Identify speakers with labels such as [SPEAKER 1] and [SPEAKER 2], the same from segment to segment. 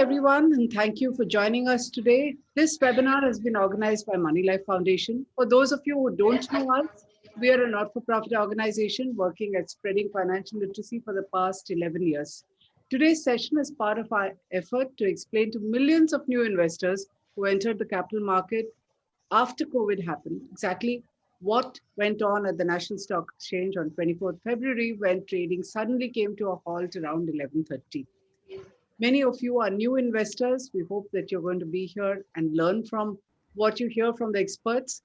[SPEAKER 1] everyone, and thank you for joining us today. This webinar has been organized by Money Life Foundation. For those of you who don't know us, we are a not-for-profit organization working at spreading financial literacy for the past 11 years. Today's session is part of our effort to explain to millions of new investors who entered the capital market after COVID happened exactly what went on at the National Stock Exchange on 24th February when trading suddenly came to a halt around 11:30. Many of you are new investors. We hope that you're going to be here and learn from what you hear from the experts.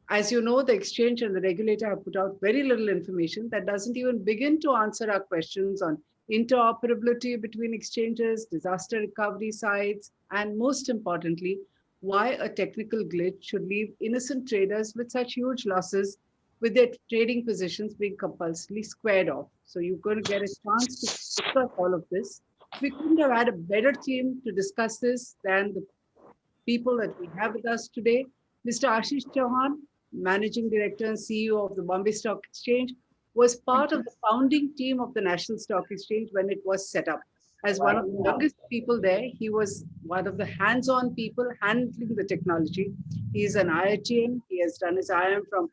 [SPEAKER 1] As you know, the exchange and the regulator have put out very little information that doesn't even begin to answer our questions on interoperability between exchanges, disaster recovery sites, and most importantly, why a technical glitch should leave innocent traders with such huge losses with their trading positions being compulsorily squared off. So you're going to get a chance to discuss all of this. We couldn't have had a better team to discuss this than the people that we have with us today. Mr. Ashish Chauhan, Managing Director and CEO of the Bombay Stock Exchange, was part of the founding team of the National Stock Exchange when it was set up. As one of the youngest people there, he was one of the hands-on people handling the technology. He is an IITian. He has done his IIM from,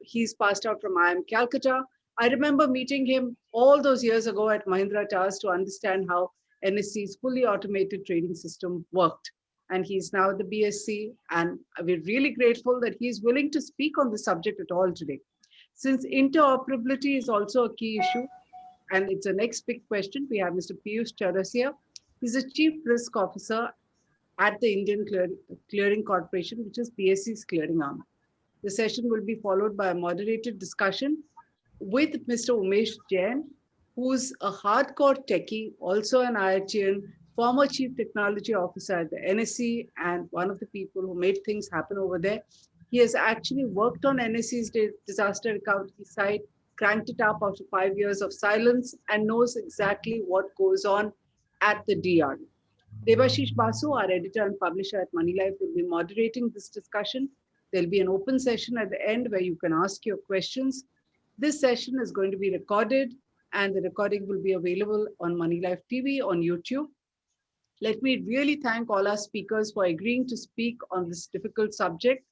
[SPEAKER 1] he's passed out from IIM Calcutta. I remember meeting him all those years ago at Mahindra Towers to understand how NSE's fully automated trading system worked. And he's now at the BSC, and we're really grateful that he's willing to speak on the subject at all today. Since interoperability is also a key issue, and it's the next big question, we have Mr. Piyush Chaurasia. He's the Chief Risk Officer at the Indian Clearing Corporation, which is BSC's clearing arm. The session will be followed by a moderated discussion with Mr. Umesh Jain, who's a hardcore techie, also an IITian, former Chief Technology Officer at the NSE, and one of the people who made things happen over there. He has actually worked on NSE's disaster recovery site, cranked it up after 5 years of silence, and knows exactly what goes on at the DR. Debashish Basu, our editor and publisher at Money Life, will be moderating this discussion. There'll be an open session at the end where you can ask your questions. This session is going to be recorded, and the recording will be available on Money Life TV on YouTube. Let me really thank all our speakers for agreeing to speak on this difficult subject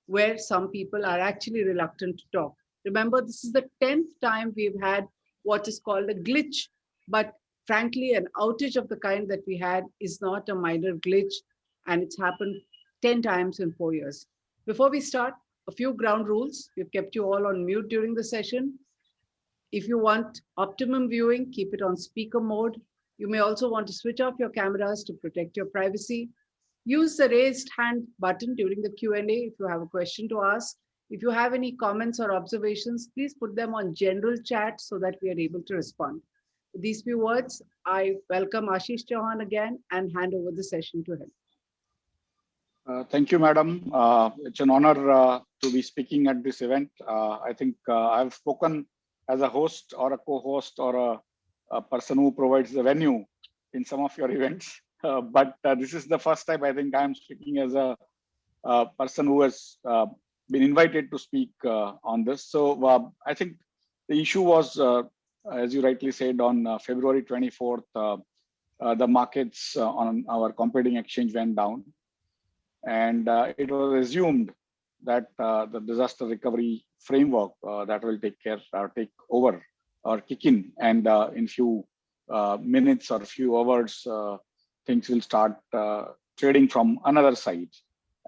[SPEAKER 1] where some people are actually reluctant to talk. Remember, this is the 10th time we've had what is called a glitch, but frankly, an outage of the kind that we had is not a minor glitch, and it's happened 10 times in 4 years. Before we start, a few ground rules. We've kept you all on mute during the session. If you want optimum viewing, keep it on speaker mode. You may also want to switch off your cameras to protect your privacy. Use the raised hand button during the Q&A if you have a question to ask. If you have any comments or observations, please put them on general chat so that we are able to respond. With these few words, I welcome Ashish Chauhan again and hand over the session to him.
[SPEAKER 2] Thank you, madam. It's an honor to be speaking at this event. I think I've spoken as a host or a co-host or a person who provides the venue in some of your events. But this is the first time I think I'm speaking as a person who has been invited to speak on this. So I think the issue was, as you rightly said, on February 24th, the markets on our competing exchange went down. And it was assumed that the disaster recovery framework that will take over or kick in, and in few minutes or few hours, things will start trading from another side.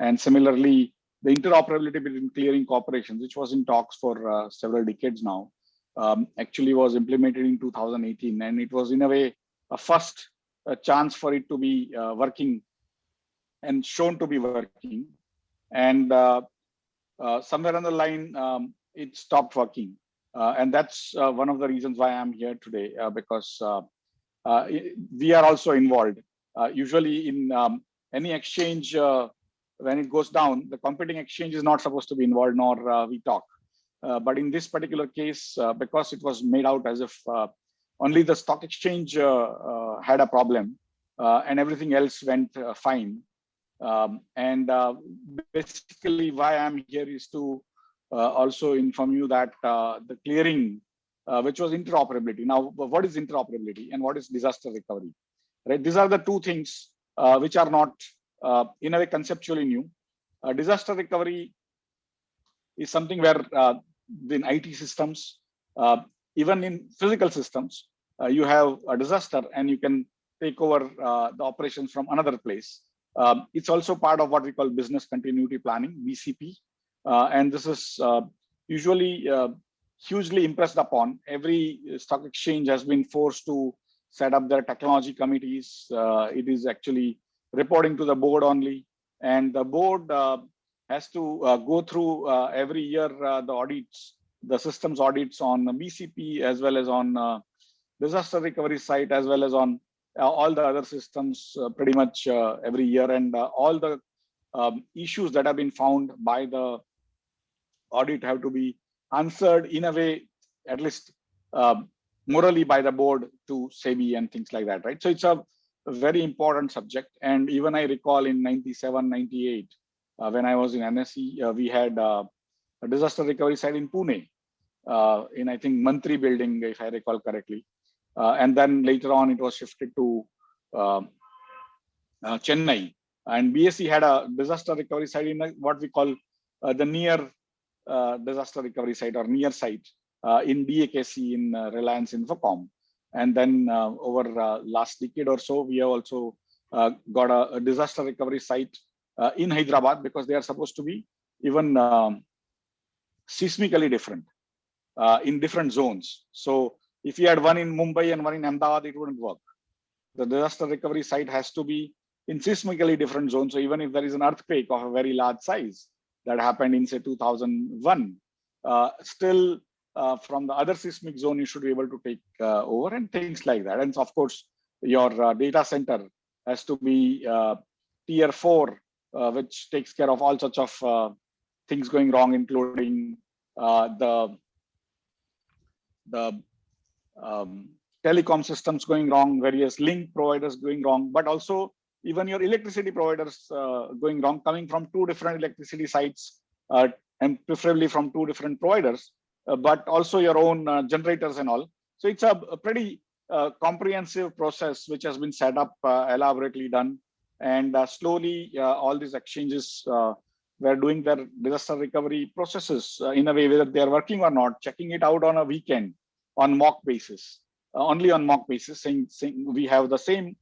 [SPEAKER 2] And similarly, the interoperability between clearing corporations, which was in talks for several decades now, actually was implemented in 2018, and it was in a way a first chance for it to be working and shown to be working, and somewhere on the line it stopped working, and that's one of the reasons why I'm here today, because we are also involved. Usually in any exchange, when it goes down, the competing exchange is not supposed to be involved, nor we talk. But in this particular case, because it was made out as if only the stock exchange had a problem and everything else went fine. Basically why I'm here is to also inform you that the clearing, which was interoperability. Now, what is interoperability and what is disaster recovery? right? These are the two things which are not in a way conceptually new. Disaster recovery is something where in IT systems, even in physical systems, you have a disaster and you can take over the operations from another place. It's also part of what we call business continuity planning, BCP. And this is usually hugely impressed upon. Every stock exchange has been forced to set up their technology committees. It is actually reporting to the board only. And the board has to go through every year the audits, the systems audits on BCP, as well as on disaster recovery site, as well as on all the other systems pretty much every year. And all the issues that have been found by the audit have to be answered in a way, at least morally, by the board to SEBI and things like that, right? So it's a very important subject. And even I recall in 97, 98, when I was in NSE, we had a disaster recovery site in Pune, in I think Mantri building, if I recall correctly. And then later on, it was shifted to Chennai. And BSE had a disaster recovery site in what we call the near disaster recovery site or near site in DAKC in Reliance Infocom. And then over last decade or so, we have also got a disaster recovery site in Hyderabad, because they are supposed to be even seismically different in different zones. So if you had one in Mumbai and one in Ahmedabad, it wouldn't work. The disaster recovery site has to be in seismically different zones. So even if there is an earthquake of a very large size that happened in say 2001, still from the other seismic zone, you should be able to take over and things like that. And of course, your data center has to be tier 4, which takes care of all sorts of things going wrong, including the telecom systems going wrong, various link providers going wrong, but also even your electricity providers going wrong, coming from 2 different electricity sites and preferably from 2 different providers, but also your own generators and all. So it's a pretty comprehensive process which has been set up, elaborately done. And slowly all these exchanges were doing their disaster recovery processes in a way, whether they are working or not, checking it out on a weekend on mock basis, only on mock basis, saying we have the same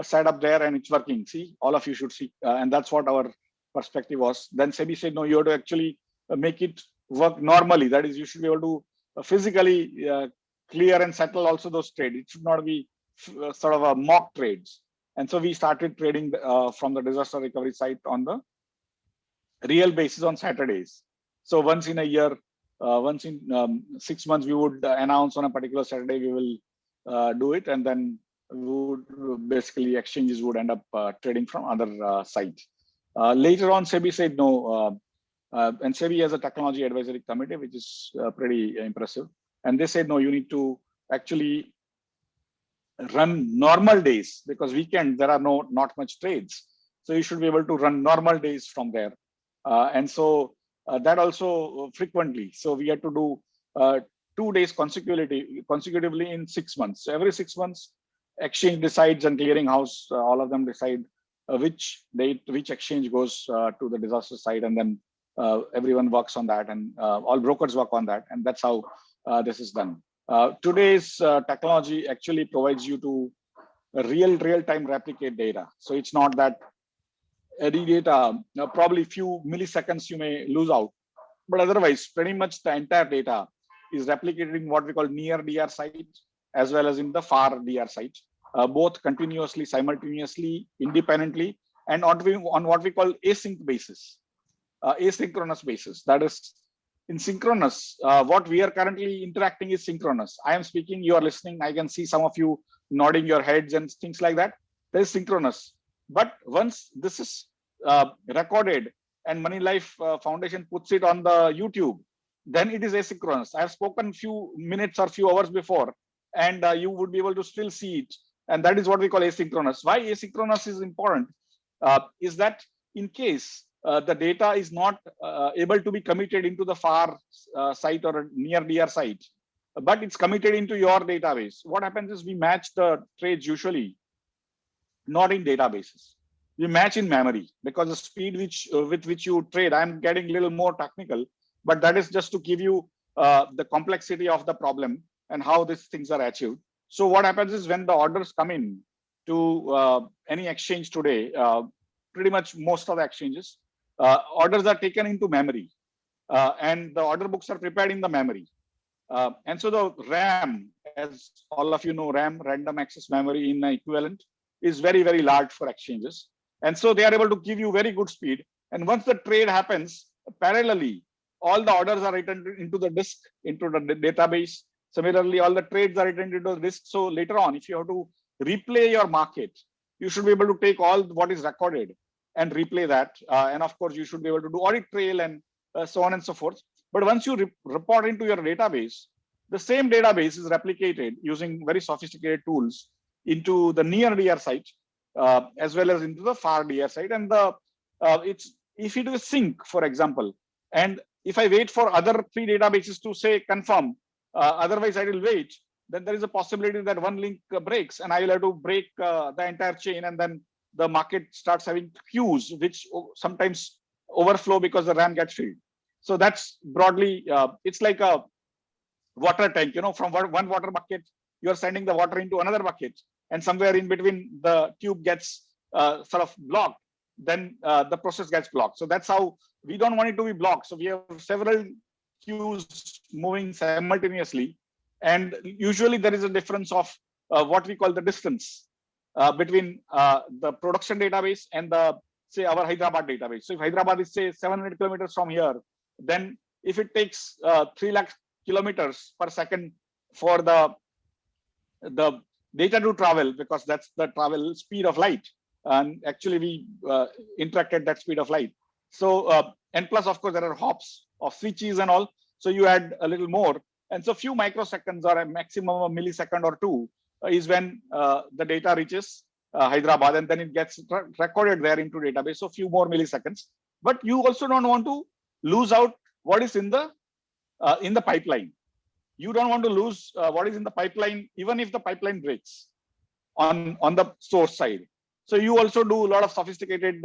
[SPEAKER 2] setup there and it's working. See, all of you should see. And that's what our perspective was. Then SEBI said, no, you have to actually make it work normally. That is, you should be able to physically clear and settle also those trades. It should not be sort of a mock trades. And so we started trading from the disaster recovery site on the real basis on Saturdays. So once in a year, once in 6 months, we would announce on a particular Saturday, we will do it. And then we would basically exchanges would end up trading from other sites. Later on, SEBI said no. And SEBI has a technology advisory committee, which is pretty impressive. And they said, no, you need to actually run normal days, because weekend there are not much trades. So you should be able to run normal days from there. And so that also frequently. So we had to do 2 days consecutively in 6 months. So every 6 months, exchange decides and clearinghouse, all of them decide which date, which exchange goes to the disaster site, and then everyone works on that, and all brokers work on that, and that's how this is done. Today's technology actually provides you to real-time replicate data. So it's not that any data, probably few milliseconds you may lose out, but otherwise pretty much the entire data is replicated in what we call near DR site as well as in the far DR site, both continuously, simultaneously, independently, and on what we call async basis, asynchronous basis. That is, in synchronous, what we are currently interacting is synchronous. I am speaking, you are listening. I can see some of you nodding your heads and things like that. That is synchronous. But once this is recorded and Money Life Foundation puts it on the YouTube, then it is asynchronous. I have spoken few minutes or few hours before, and you would be able to still see it. And that is what we call asynchronous. Why asynchronous is important is that in case the data is not able to be committed into the far site or near DR site, but it's committed into your database. What happens is we match the trades usually not in databases. We match in memory because the speed with which you trade, I'm getting a little more technical, but that is just to give you the complexity of the problem and how these things are achieved. So what happens is when the orders come in to any exchange today, pretty much most of the exchanges, orders are taken into memory and the order books are prepared in the memory. And so the RAM, as all of you know, RAM, random access memory in the equivalent, is very, very large for exchanges. And so they are able to give you very good speed. And once the trade happens, parallelly, all the orders are written into the disk, into the database. Similarly, all the trades are written into the disk. So later on, if you have to replay your market, you should be able to take all what is recorded and replay that. And of course, you should be able to do audit trail and so on and so forth. But once you report into your database, the same database is replicated using very sophisticated tools into the near DR site, as well as into the far DR site. And if it is sync, for example, and if I wait for other three databases to say confirm, otherwise I will wait, then there is a possibility that one link breaks and I will have to break the entire chain, and then the market starts having queues, which sometimes overflow because the RAM gets filled. So that's broadly, it's like a water tank, from one water bucket, you're sending the water into another bucket, and somewhere in between the tube gets sort of blocked, then the process gets blocked. So that's how we don't want it to be blocked. So we have several queues moving simultaneously. And usually there is a difference of what we call the distance between the production database and the, say, our Hyderabad database. So if Hyderabad is, say, 700 kilometers from here, then if it takes 3 lakh kilometers per second for the data to travel, because that's the travel speed of light, and actually we interact at that speed of light. So and plus, of course, there are hops of switches and all, so you add a little more, and so few microseconds or a maximum of millisecond or two is when the data reaches Hyderabad, and then it gets recorded there into database. So few more milliseconds, but you also don't want to lose out what is in the pipeline. You don't want to lose what is in the pipeline, even if the pipeline breaks on the source side. So you also do a lot of sophisticated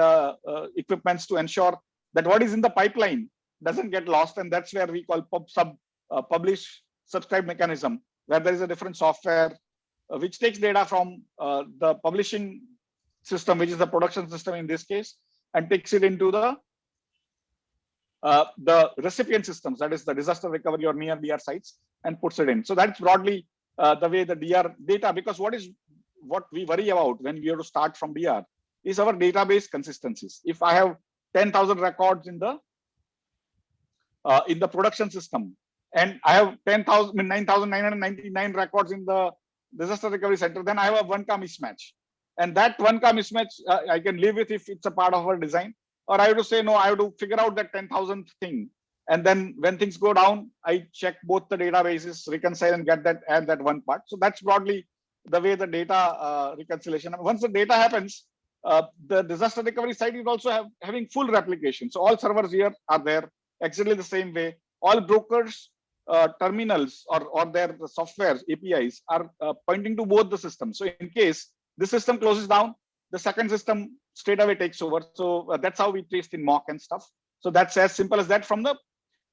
[SPEAKER 2] equipments to ensure that what is in the pipeline doesn't get lost, and that's where we call publish subscribe mechanism, where there is a different software which takes data from the publishing system, which is the production system in this case, and takes it into the recipient systems, that is the disaster recovery or near DR sites, and puts it in. So that's broadly the way the DR data, because what we worry about when we have to start from DR is our database consistencies. If I have 10,000 records in the production system, and I have 9,999 records in the disaster recovery center, then I have a 1K mismatch. And that 1K mismatch I can live with if it's a part of our design. Or I have to say, no, I have to figure out that 10,000th thing. And then when things go down, I check both the databases, reconcile, and add that one part. So that's broadly the way the data reconciliation. And once the data happens, the disaster recovery site is also having full replication. So all servers here are there exactly the same way. All brokers, terminals, or their softwares, APIs are pointing to both the systems. So in case the system closes down, the second system straight away takes over. So that's how we test in mock and stuff. So that's as simple as that. From the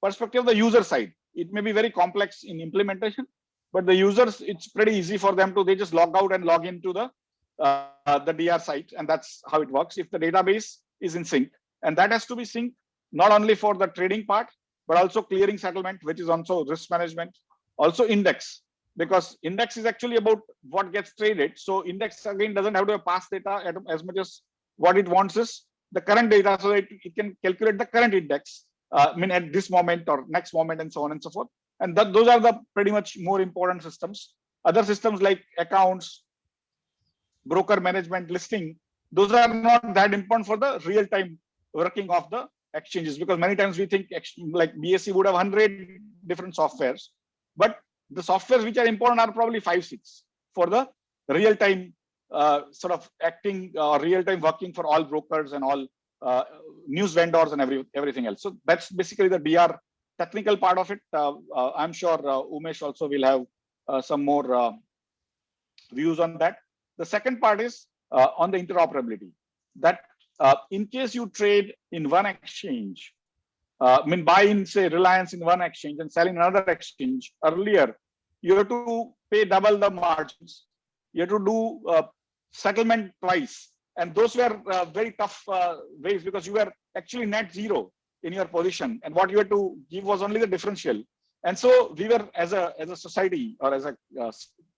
[SPEAKER 2] perspective of the user side, it may be very complex in implementation, but the users, it's pretty easy for them to, they just log out and log into the DR site, and that's how it works. If the database is in sync, and that has to be synced not only for the trading part, but also clearing settlement, which is also risk management, also index, because index is actually about what gets traded. So index again doesn't have to have past data as much as what it wants is the current data, so it can calculate the current index, at this moment or next moment, and so on and so forth. And those are the pretty much more important systems. Other systems like accounts, broker management, listing, those are not that important for the real-time working of the exchanges, because many times we think like BSE would have 100 different softwares, but the softwares which are important are probably 5-6 for the real-time sort of acting or real-time working for all brokers and all news vendors and everything else. So that's basically the DR technical part of it. I'm sure Umesh also will have some more views on that. The second part is on the interoperability. That in case you trade in one exchange, I mean, buy in, say, Reliance in one exchange and sell in another exchange, earlier, you have to pay double the margins. You have to do settlement twice. And those were very tough ways, because you were actually net zero in your position. And what you had to give was only the differential. And so we were, as a society or as a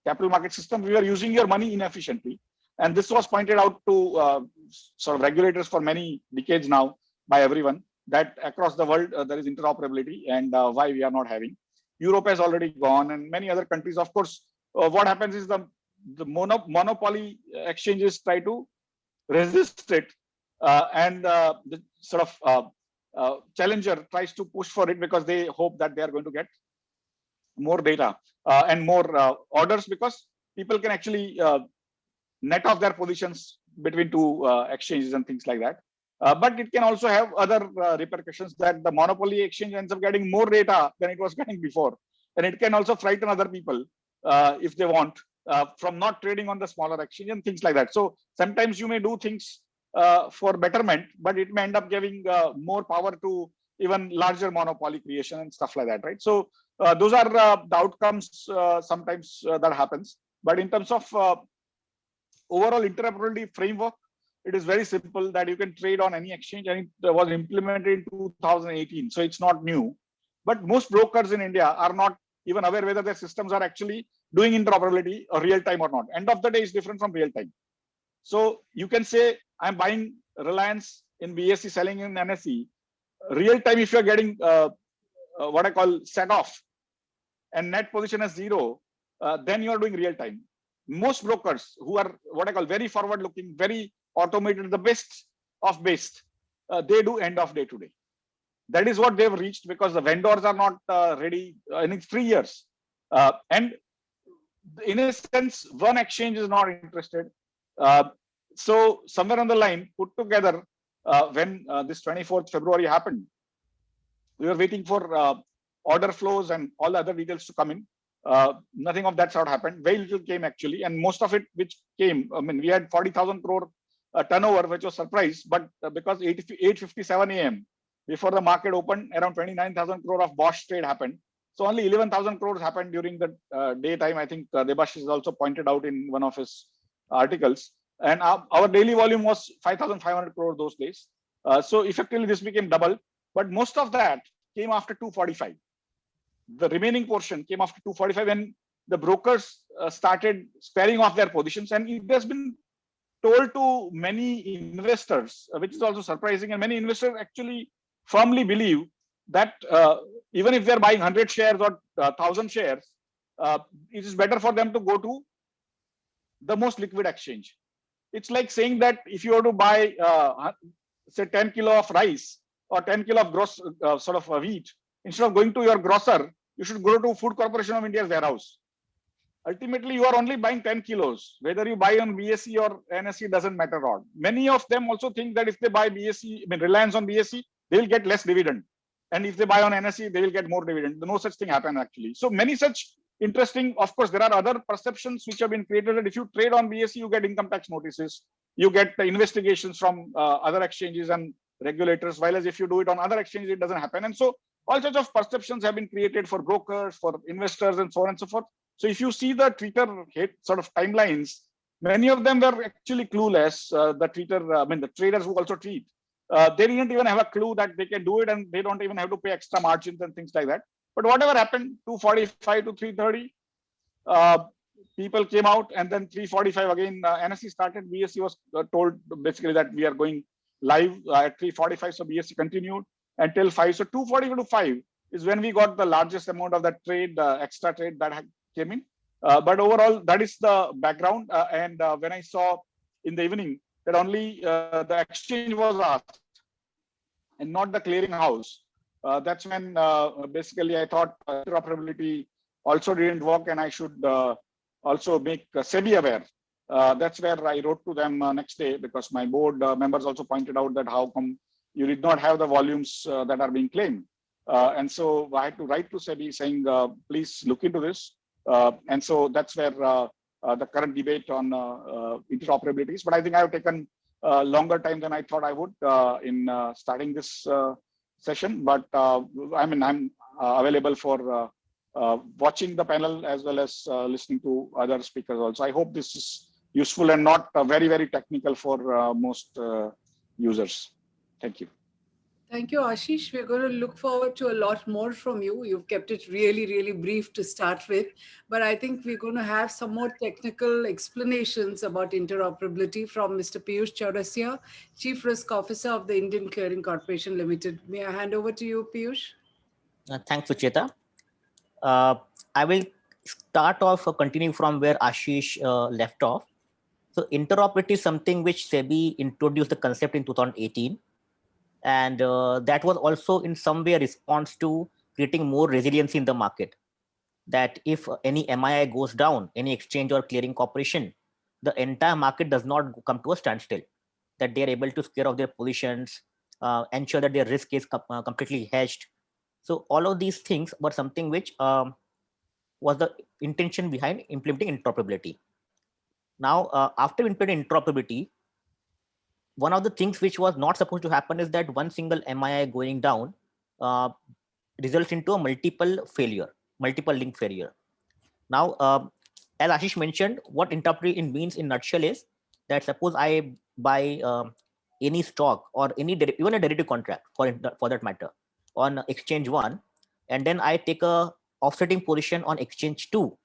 [SPEAKER 2] capital market system, we were using your money inefficiently. And this was pointed out to sort of regulators for many decades now by everyone, that across the world there is interoperability, and why we are not having. Europe has already gone, and many other countries. Of course, what happens is the monopoly exchanges try to resist it, and the sort of challenger tries to push for it, because they hope that they are going to get more data and more orders, because people can actually net off their positions between two exchanges and things like that. But it can also have other repercussions, that the monopoly exchange ends up getting more data than it was getting before. And it can also frighten other people if they want, from not trading on the smaller exchange and things like that. So sometimes you may do things for betterment, but it may end up giving more power to even larger monopoly creation and stuff like that, right? So those are the outcomes sometimes that happens. But in terms of overall interoperability framework, it is very simple, that you can trade on any exchange, and it was implemented in 2018. So it's not new. But most brokers in India are not even aware whether their systems are actually doing interoperability or real time or not. End of the day is different from real time. So you can say, I'm buying Reliance in BSE, selling in NSE. Real time, if you're getting what I call set off and net position as zero, then you are doing real time. Most brokers who are what I call very forward looking, very automated, the best of best, they do end of day to day. That is what they've reached, because the vendors are not ready in 3 years. And in a sense, one exchange is not interested. So somewhere on the line, put together, when this 24th February happened, we were waiting for order flows and all the other details to come in. Nothing of that sort happened. Very little came actually, and most of it which came, I mean, we had 40,000 crore turnover, which was surprise, but because 8:57 a.m. before the market opened, around 29,000 crore of Bosch trade happened. So only 11,000 crores happened during the daytime. I think Debash has also pointed out in one of his articles. And our daily volume was 5,500 crore those days. So effectively this became double, but most of that came after 2:45. The remaining portion came after 2:45 when the brokers started squaring off their positions. And it has been told to many investors, which is also surprising. And many investors actually firmly believe that even if they're buying 100 shares or 1,000 shares, it is better for them to go to the most liquid exchange. It's like saying that if you were to buy, say, 10 kilo of rice or 10 kilo of gross sort of wheat, instead of going to your grocer, you should go to Food Corporation of India's warehouse. Ultimately, you are only buying 10 kilos. Whether you buy on BSE or NSE doesn't matter at all. Many of them also think that if they buy BSE, I mean Reliance on BSE, they will get less dividend. And if they buy on NSE, they will get more dividend. No such thing happen actually. So many such interesting, of course, there are other perceptions which have been created that if you trade on BSE, you get income tax notices, you get the investigations from other exchanges and regulators, while as if you do it on other exchanges, it doesn't happen. And so all sorts of perceptions have been created for brokers, for investors, and so on and so forth. So if you see the Twitter hit sort of timelines, many of them were actually clueless. The traders who also tweet, they didn't even have a clue that they can do it, and they don't even have to pay extra margins and things like that. But whatever happened, 2:45 to 3:30, people came out, and then 3:45 again, NSE started. BSE was told basically that we are going live at 3:45, so BSE continued until 5. So 2:45 to 5 is when we got the largest amount of that trade, extra trade that came in. But overall, that is the background. And when I saw in the evening that only the exchange was asked and not the clearing house, that's when basically I thought interoperability also didn't work, and I should also make SEBI aware. That's where I wrote to them next day, because my board members also pointed out that how come you did not have the volumes that are being claimed. And so I had to write to SEBI saying, please look into this. And so that's where the current debate on interoperabilities. But I think I have taken longer time than I thought I would in starting this session. But I mean, I'm available for watching the panel as well as listening to other speakers also. I hope this is useful and not very, very technical for most users. Thank you.
[SPEAKER 1] Thank you, Ashish. We're going to look forward to a lot more from you. You've kept it really, really brief to start with, but I think we're going to have some more technical explanations about interoperability from Mr. Piyush Chaurasia, Chief Risk Officer of the Indian Clearing Corporation Limited. May I hand over to you, Piyush?
[SPEAKER 3] Thanks, Sucheta. I will start off continuing from where Ashish left off. So interoperability is something which SEBI introduced the concept in 2018. And that was also in some way a response to creating more resiliency in the market. That if any MII goes down, any exchange or clearing corporation, the entire market does not come to a standstill. That they are able to scale off their positions, ensure that their risk is completely hedged. So all of these things were something which was the intention behind implementing interoperability. Now, after implementing interoperability, one of the things which was not supposed to happen is that one single MII going down results into a multiple link failure. Now, as Ashish mentioned, what interoperability means in nutshell is that suppose I buy any stock or any even a derivative contract for that matter on exchange 1, and then I take a offsetting position on exchange 2.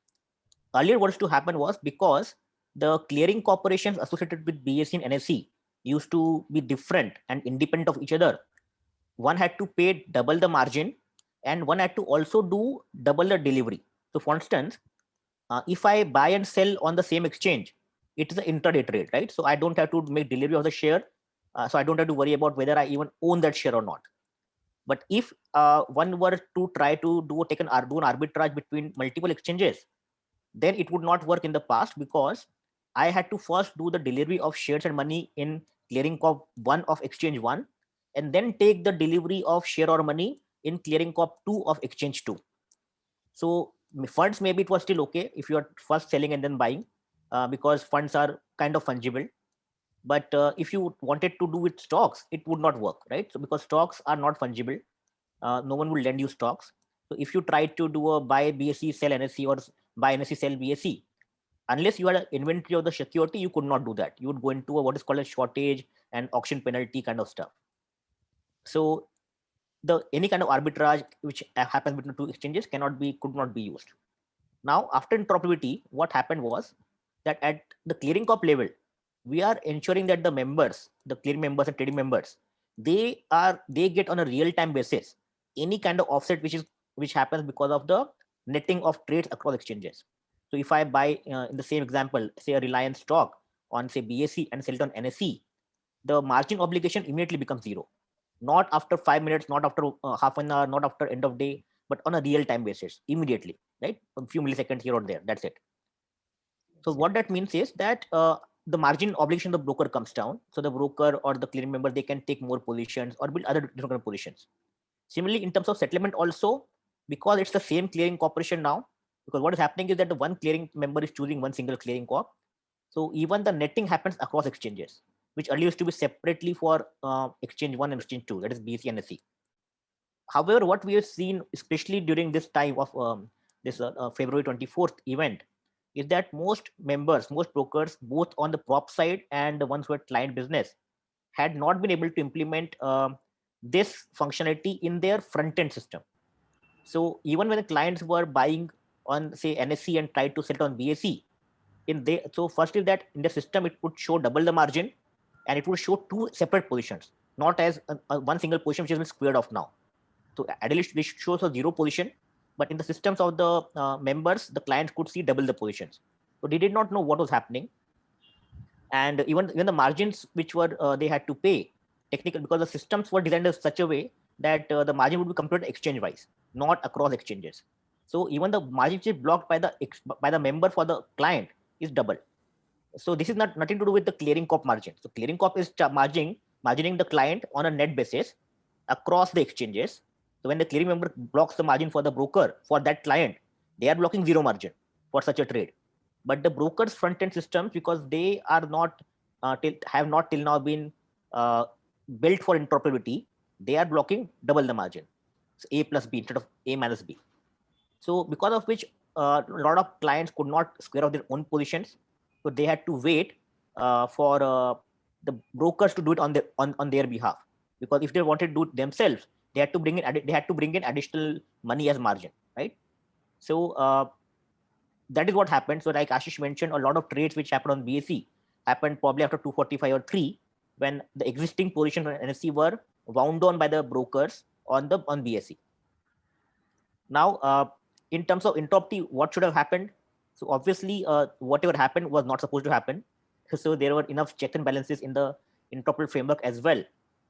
[SPEAKER 3] Earlier, what used to happen was, because the clearing corporations associated with BSE and NSE used to be different and independent of each other, one had to pay double the margin and one had to also do double the delivery. So for instance, if I buy and sell on the same exchange, it is an intraday trade, right? So I don't have to make delivery of the share. So I don't have to worry about whether I even own that share or not. But if one were to try to do an arbitrage between multiple exchanges, then it would not work in the past, because I had to first do the delivery of shares and money in clearing corp 1 of exchange 1, and then take the delivery of share or money in clearing corp 2 of exchange 2. So funds, maybe it was still okay if you are first selling and then buying, because funds are kind of fungible. But if you wanted to do with stocks, it would not work, right? So because stocks are not fungible, no one will lend you stocks. So if you try to do a buy BSE, sell NSE, or buy NSE, sell BSE, unless you had an inventory of the security, you could not do that. You would go into what is called a shortage and auction penalty kind of stuff. So any kind of arbitrage which happens between two exchanges could not be used. Now, after interoperability, what happened was that at the clearing corp level, we are ensuring that the members, the clearing members and trading members, they get on a real-time basis any kind of offset which happens because of the netting of trades across exchanges. So if I buy in the same example, say a Reliance stock on say BSE and sell it on NSE, the margin obligation immediately becomes zero. Not after 5 minutes, not after half an hour, not after end of day, but on a real-time basis, immediately, right? A few milliseconds here or there, that's it. So what that means is that the margin obligation of the broker comes down. So the broker or the clearing member, they can take more positions or build other different kind of positions. Similarly, in terms of settlement also, because it's the same clearing corporation now, because what is happening is that the one clearing member is choosing one single clearing corp. So even the netting happens across exchanges, which earlier used to be separately for exchange 1 and exchange 2, that is BSE and NSE. However, what we have seen, especially during this time of this February 24th event, is that most members, most brokers, both on the prop side and the ones who had client business, had not been able to implement this functionality in their front-end system. So even when the clients were buying on say NSE and tried to sell it on BSE, so first is that in the system it would show double the margin, and it would show two separate positions, not as one single position which has been squared off now. So ideally this shows a zero position, but in the systems of the members, the clients could see double the positions. So they did not know what was happening, and even the margins which were they had to pay technical, because the systems were designed in such a way that the margin would be computed exchange wise, not across exchanges. So even the margin which is blocked by the member for the client is double. So this is nothing to do with the clearing corp margin. So clearing corp is margining the client on a net basis across the exchanges. So when the clearing member blocks the margin for the broker for that client, they are blocking zero margin for such a trade. But the brokers front end systems, because they are not have not till now been built for interoperability, they are blocking double the margin, so A plus B instead of A minus B. So because of which a lot of clients could not square out their own positions, so they had to wait for the brokers to do it on their behalf. Because if they wanted to do it themselves, they had to bring in additional money as margin, right? So that is what happened. So like Ashish mentioned, a lot of trades which happened on BSE happened probably after 245 or 3, when the existing position on NSE were wound on by the brokers on BSE. Now, in terms of interoperability, what should have happened? So obviously, whatever happened was not supposed to happen. So there were enough check and balances in the interoperable framework as well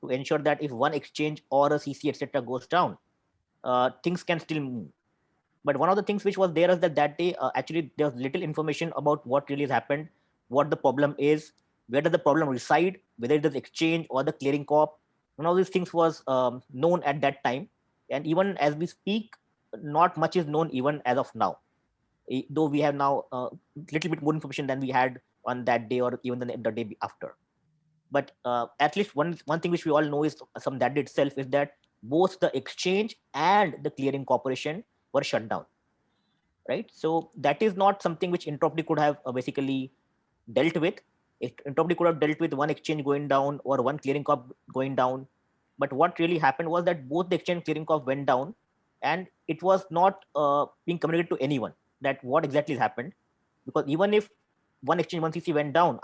[SPEAKER 3] to ensure that if one exchange or a CC etc. goes down, things can still move. But one of the things which was there is that day actually there was little information about what really has happened, what the problem is, where does the problem reside, whether it is exchange or the clearing corp. None of these things was known at that time, and even as we speak, not much is known even as of now. Though we have now a little bit more information than we had on that day or even the day after. But at least one thing which we all know is from that day itself is that both the exchange and the clearing corporation were shut down, right? So that is not something which interoperability could have basically dealt with. Interoperability could have dealt with one exchange going down or one clearing corp going down. But what really happened was that both the exchange and clearing corp went down, and it was not being communicated to anyone that what exactly has happened. Because even if one exchange, one CC went down,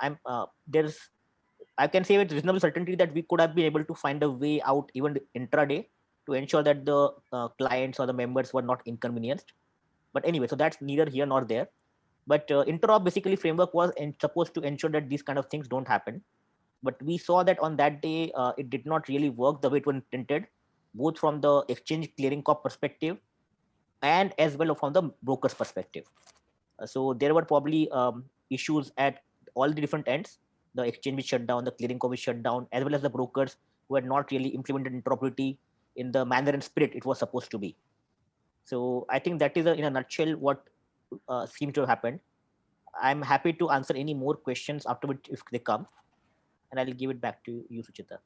[SPEAKER 3] I can say with reasonable certainty that we could have been able to find a way out even intraday to ensure that the clients or the members were not inconvenienced. But anyway, so that's neither here nor there. But interop basically framework was supposed to ensure that these kind of things don't happen. But we saw that on that day, it did not really work the way it was intended, both from the exchange clearing corp perspective and as well from the broker's perspective. So there were probably issues at all the different ends. The exchange was shut down, the clearing corp was shut down, as well as the brokers who had not really implemented interoperability in the manner and spirit it was supposed to be. So I think that is in a nutshell what seems to have happened. I'm happy to answer any more questions afterward if they come, and I'll give it back to you, Suchita.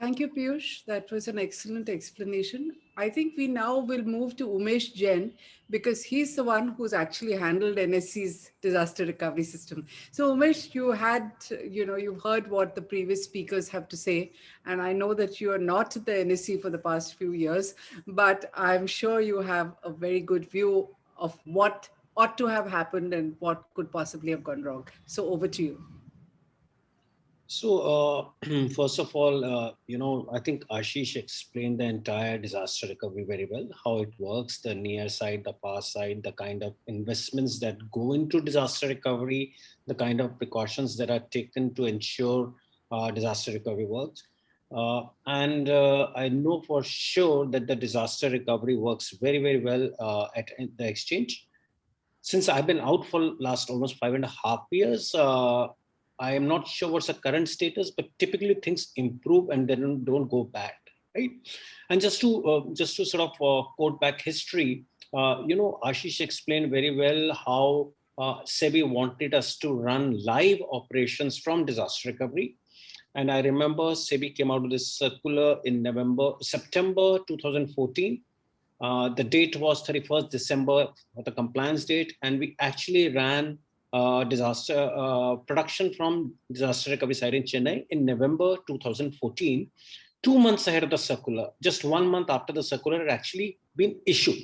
[SPEAKER 1] Thank you, Piyush. That was an excellent explanation. I think we now will move to Umesh Jain because he's the one who's actually handled NSC's disaster recovery system. So, Umesh, you've heard what the previous speakers have to say, and I know that you are not at the NSC for the past few years, but I'm sure you have a very good view of what ought to have happened and what could possibly have gone wrong. So, over to you.
[SPEAKER 4] So, first of all, I think Ashish explained the entire disaster recovery very well, how it works, the near side, the far side, the kind of investments that go into disaster recovery, the kind of precautions that are taken to ensure disaster recovery works. And I know for sure that the disaster recovery works very, very well at the exchange. Since I've been out for last almost 5.5 years, I am not sure what's the current status, but typically things improve and then don't go bad, right? And just to sort of quote back history, Ashish explained very well how SEBI wanted us to run live operations from disaster recovery. And I remember SEBI came out with this circular in September 2014. The date was 31st December for the compliance date, and we actually ran disaster production from disaster recovery side in Chennai in November 2014, 2 months ahead of the circular. Just 1 month after the circular had actually been issued,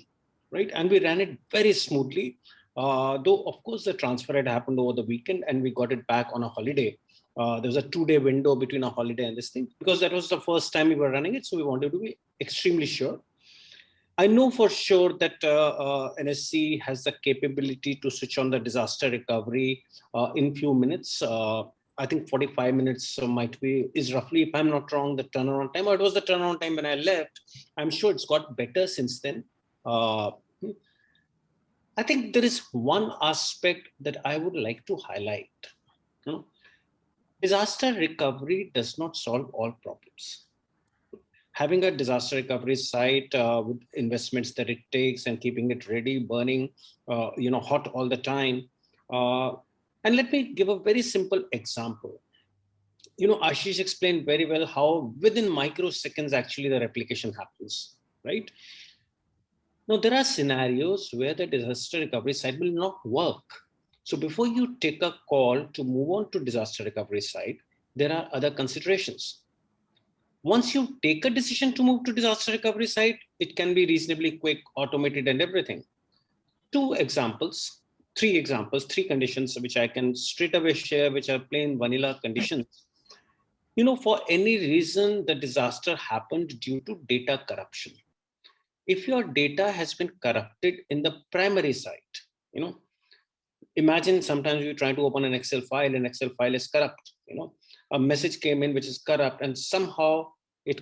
[SPEAKER 4] right? And we ran it very smoothly, though of course the transfer had happened over the weekend and we got it back on a holiday. There was a 2-day window between a holiday and this thing, because that was the first time we were running it, so we wanted to be extremely sure. I know for sure that NSC has the capability to switch on the disaster recovery in few minutes. I think 45 minutes is roughly, if I'm not wrong, the turnaround time, or it was the turnaround time when I left. I'm sure it's got better since then. I think there is one aspect that I would like to highlight. Disaster recovery does not solve all problems. Having a disaster recovery site with investments that it takes and keeping it ready, burning, hot all the time, And let me give a very simple example. Ashish explained very well how within microseconds, actually the replication happens, right? Now, there are scenarios where the disaster recovery site will not work. So before you take a call to move on to disaster recovery site, there are other considerations. Once you take a decision to move to disaster recovery site, it can be reasonably quick, automated, and everything. Three conditions which I can straight away share, which are plain vanilla conditions. For any reason, the disaster happened due to data corruption. If your data has been corrupted in the primary site, imagine sometimes you try to open an Excel file and Excel file is corrupt. A message came in which is corrupt and somehow it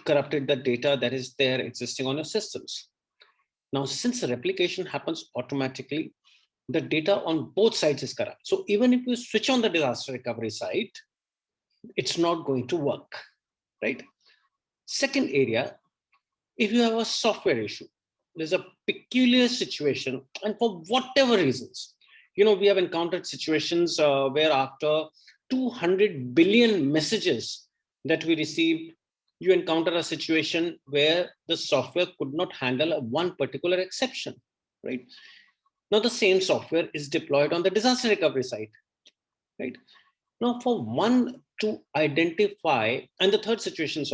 [SPEAKER 4] corrupted the data that is there existing on your systems. Now, since the replication happens automatically, the data on both sides is corrupt. So even if you switch on the disaster recovery site, it's not going to work, right? Second area, if you have a software issue, there's a peculiar situation, and for whatever reasons, we have encountered situations where after 200 billion messages that we received, you encounter a situation where the software could not handle one particular exception, right? Now, the same software is deployed on the disaster recovery site, right? Now, for one to identify, and the third situation,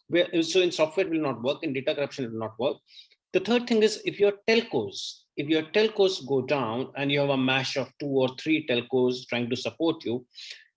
[SPEAKER 4] where so in software it will not work, in data corruption it will not work. The third thing is if your telcos go down and you have a mash of 2 or 3 telcos trying to support you.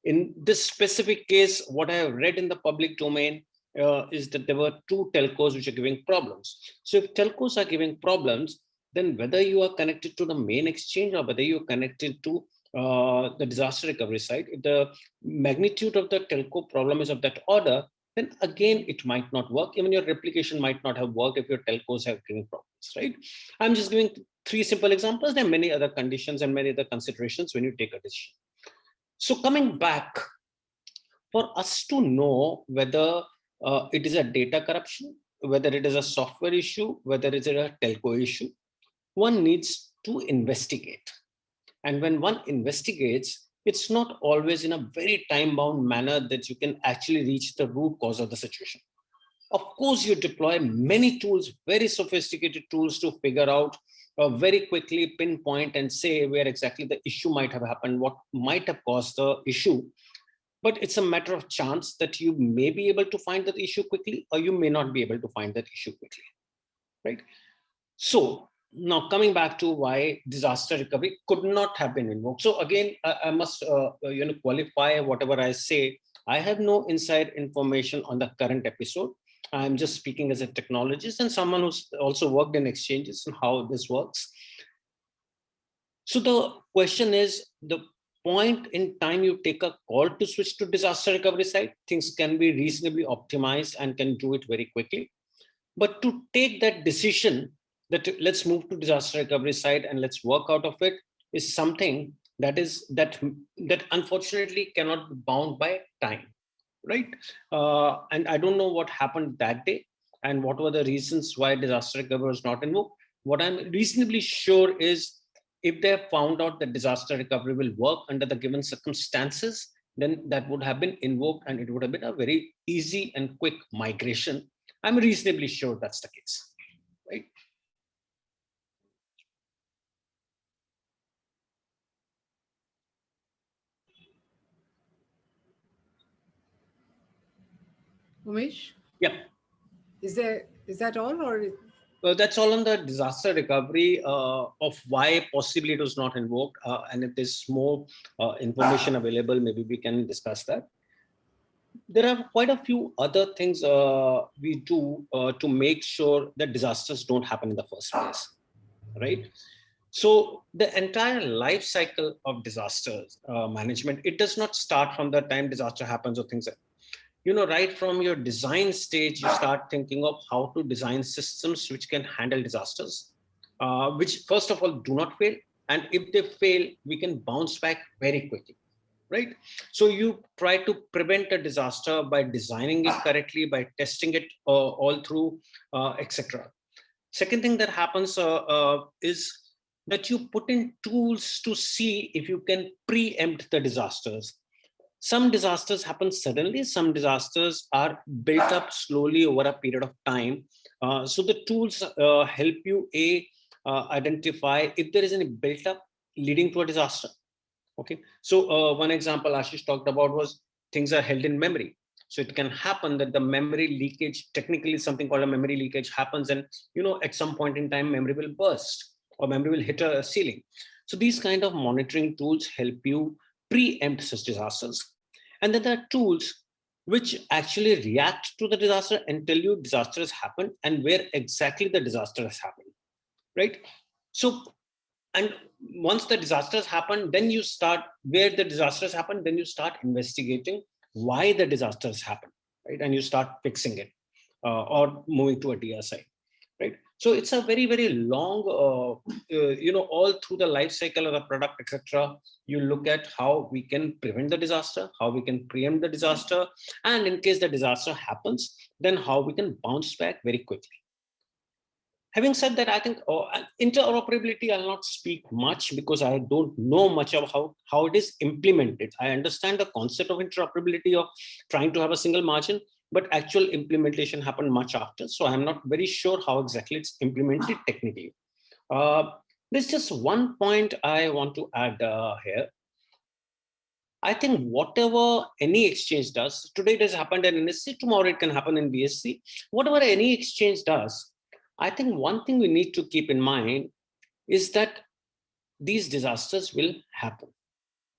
[SPEAKER 4] In this specific case, what I have read in the public domain is that there were 2 telcos which are giving problems. So if telcos are giving problems, then whether you are connected to the main exchange or whether you're connected to the disaster recovery site, if the magnitude of the telco problem is of that order, then again, it might not work. Even your replication might not have worked if your telcos have given problems, right? I'm just giving 3 simple examples. There are many other conditions and many other considerations when you take a decision. So coming back, for us to know whether it is a data corruption, whether it is a software issue, whether it is a telco issue, one needs to investigate. And when one investigates, it's not always in a very time-bound manner that you can actually reach the root cause of the situation. Of course, you deploy many tools, very sophisticated tools to figure out very quickly, pinpoint and say where exactly the issue might have happened, what might have caused the issue. But it's a matter of chance that you may be able to find that issue quickly, or you may not be able to find that issue quickly, right? So now coming back to why disaster recovery could not have been invoked. So again, I must qualify whatever I say. I have no inside information on the current episode. I'm just speaking as a technologist and someone who's also worked in exchanges and how this works. So the question is, the point in time you take a call to switch to disaster recovery site, things can be reasonably optimized and can do it very quickly. But to take that decision that let's move to disaster recovery site and let's work out of it is something that unfortunately cannot be bound by time, right? And I don't know what happened that day and what were the reasons why disaster recovery was not invoked. What I'm reasonably sure is if they have found out that disaster recovery will work under the given circumstances, then that would have been invoked and it would have been a very easy and quick migration. I'm reasonably sure that's the case, right?
[SPEAKER 1] Umesh?
[SPEAKER 4] Yeah.
[SPEAKER 1] Is that all, or?
[SPEAKER 4] That's all on the disaster recovery of why possibly it was not invoked. And if there's more information available, maybe we can discuss that. There are quite a few other things we do to make sure that disasters don't happen in the first place, right? So the entire life cycle of disasters management, it does not start from the time disaster happens or things like, right from your design stage, you start thinking of how to design systems which can handle disasters, which first of all do not fail. And if they fail, we can bounce back very quickly, right? So you try to prevent a disaster by designing it correctly, by testing it all through, etc. Second thing that happens is that you put in tools to see if you can preempt the disasters. Some disasters happen suddenly, some disasters are built up slowly over a period of time. So the tools help you identify if there is any built up leading to a disaster. Okay, so one example Ashish talked about was things are held in memory. So it can happen that the memory leakage, technically something called a memory leakage happens, and at some point in time memory will burst or memory will hit a ceiling. So these kind of monitoring tools help you preempt such disasters. And then there are tools which actually react to the disaster and tell you disaster has happened and where exactly the disaster has happened, right? So, and once the disasters happen, then you start where the disasters happen, then you start investigating why the disasters happen, right? And you start fixing it or moving to a DR side, right? So it's a very, very long, all through the life cycle of the product, etc. You look at how we can prevent the disaster, how we can preempt the disaster, and in case the disaster happens, then how we can bounce back very quickly. Having said that, I think interoperability, I'll not speak much because I don't know much of how it is implemented. I understand the concept of interoperability of trying to have a single margin, but actual implementation happened much after. So I'm not very sure how exactly it's implemented technically. There's just one point I want to add here. I think whatever any exchange does, today it has happened in NSE, tomorrow it can happen in BSE. Whatever any exchange does, I think one thing we need to keep in mind is that these disasters will happen.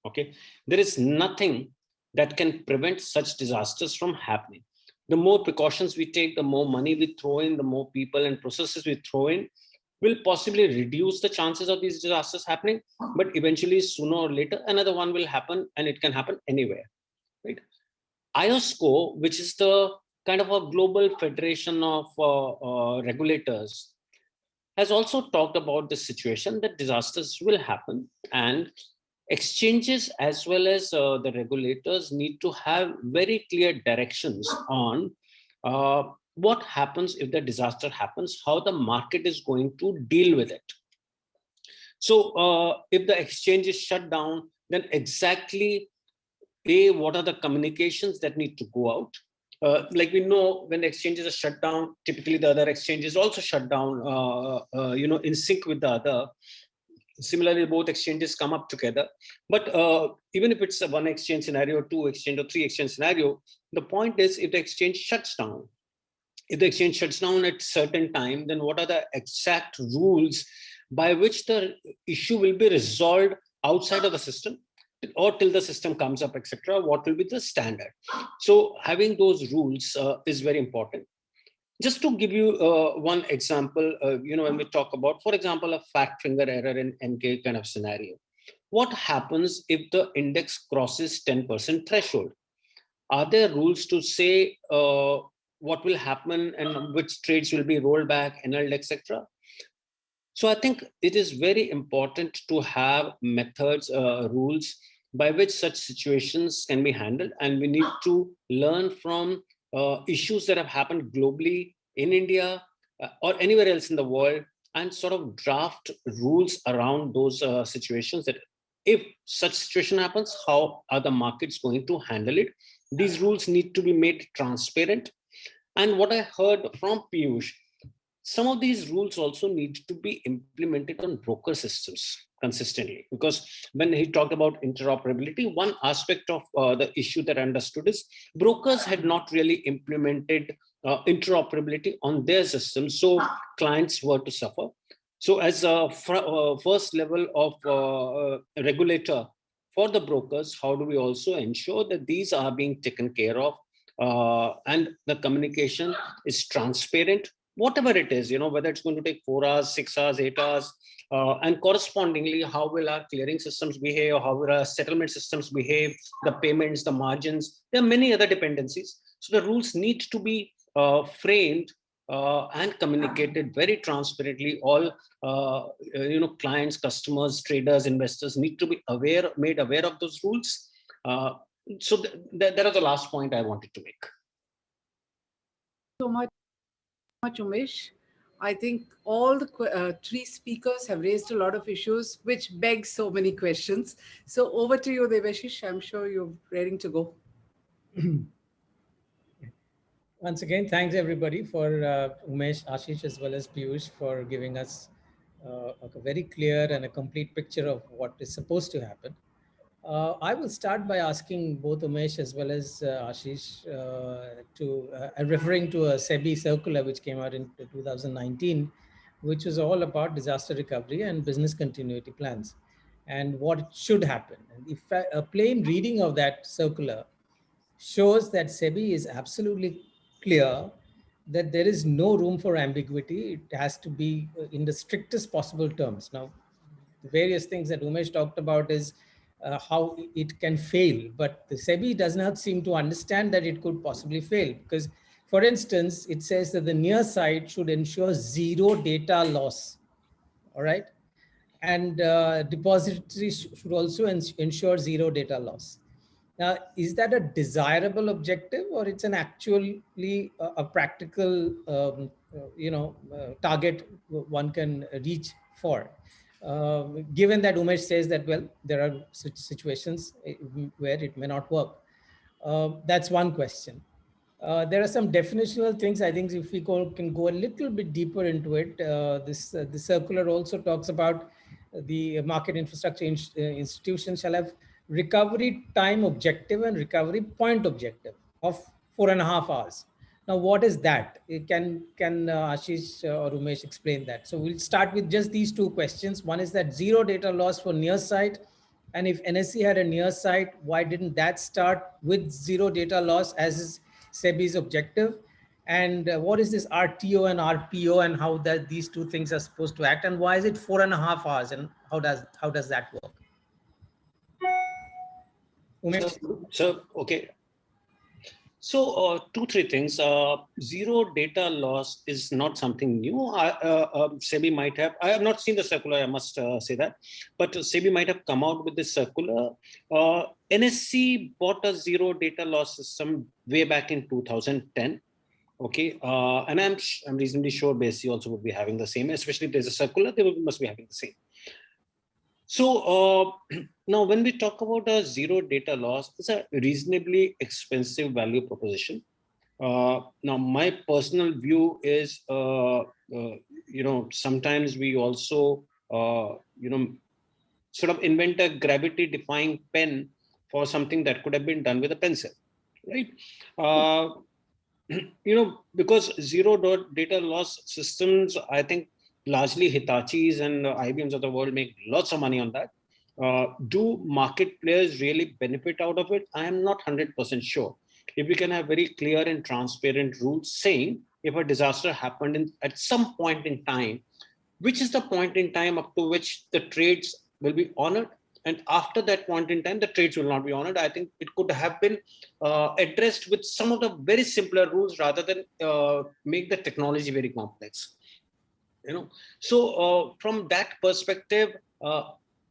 [SPEAKER 4] Okay, there is nothing that can prevent such disasters from happening. The more precautions we take, the more money we throw in, the more people and processes we throw in, will possibly reduce the chances of these disasters happening. But eventually, sooner or later, another one will happen, and it can happen anywhere. Right? IOSCO, which is the kind of a global federation of regulators, has also talked about the situation that disasters will happen, and exchanges as well as the regulators need to have very clear directions on what happens if the disaster happens, how the market is going to deal with it. So if the exchange is shut down, then exactly what are the communications that need to go out? Like we know, when the exchanges are shut down, typically the other exchanges also shut down, in sync with the other. Similarly, both exchanges come up together. But even if it's a one exchange scenario, two exchange or three exchange scenario, the point is if the exchange shuts down, if the exchange shuts down at certain time, then what are the exact rules by which the issue will be resolved outside of the system, or till the system comes up, etc. What will be the standard? So having those rules is very important. Just to give you one example, when we talk about, for example, a fat finger error in NK kind of scenario, what happens if the index crosses 10% threshold? Are there rules to say what will happen and which trades will be rolled back, annulled, etc.? So I think it is very important to have methods, rules by which such situations can be handled. And we need to learn from issues that have happened globally in India or anywhere else in the world, and sort of draft rules around those situations, that if such situation happens, how are the markets going to handle it? These rules need to be made transparent. And what I heard from Piyush, some of these rules also need to be implemented on broker systems consistently, because when he talked about interoperability, one aspect of the issue that I understood is brokers had not really implemented interoperability on their systems, so clients were to suffer. So as a first level of regulator for the brokers, how do we also ensure that these are being taken care of and the communication is transparent, whatever it is, whether it's going to take 4 hours, 6 hours, 8 hours, and correspondingly, how will our clearing systems behave, how will our settlement systems behave, the payments, the margins, there are many other dependencies. So the rules need to be framed and communicated very transparently. All clients, customers, traders, investors need to be made aware of those rules. So that is the last point I wanted to make.
[SPEAKER 1] So much, Umesh. I think all the three speakers have raised a lot of issues, which beg so many questions. So over to you, Devashish. I'm sure you're ready to go.
[SPEAKER 5] Once again, thanks everybody for Umesh, Ashish, as well as Piyush for giving us a very clear and a complete picture of what is supposed to happen. I will start by asking both Umesh as well as Ashish referring to a SEBI circular which came out in 2019, which was all about disaster recovery and business continuity plans and what should happen. And if a plain reading of that circular shows that SEBI is absolutely clear that there is no room for ambiguity. It has to be in the strictest possible terms. Now, the various things that Umesh talked about is how it can fail, but the SEBI does not seem to understand that it could possibly fail because, for instance, it says that the near site should ensure zero data loss, all right? And depositories should also ensure zero data loss. Now, is that a desirable objective or it's an actually a practical, target one can reach for? Given that Umesh says that, well, there are such situations where it may not work. That's one question. There are some definitional things. I think if we can go a little bit deeper into it, the circular also talks about the market infrastructure institution shall have recovery time objective and recovery point objective of 4.5 hours. Now, what is that? Can Ashish or Umesh explain that? So we'll start with just these two questions. One is that zero data loss for near site. And if NSE had a near site, why didn't that start with zero data loss as is SEBI's objective? And what is this RTO and RPO and how that these two things are supposed to act? And why is it 4.5 hours? And how does that work? Umesh?
[SPEAKER 4] Okay. So 2-3 things. Zero data loss is not something new. SEBI might have, I have not seen the circular, I must say that, but SEBI might have come out with this circular. NSE bought a zero data loss system way back in 2010. Okay, and I'm reasonably sure BSE also would be having the same, especially if there's a circular, they must be having the same. So now when we talk about a zero data loss, it's a reasonably expensive value proposition. Now my personal view is, sometimes we also, sort of invent a gravity defying pen for something that could have been done with a pencil, right? Because zero data loss systems, I think largely Hitachis and IBMs of the world make lots of money on that. Do market players really benefit out of it? I am not 100% sure. If we can have very clear and transparent rules saying if a disaster happened at some point in time, which is the point in time up to which the trades will be honored, and after that point in time, the trades will not be honored. I think it could have been addressed with some of the very simpler rules rather than make the technology very complex. So from that perspective,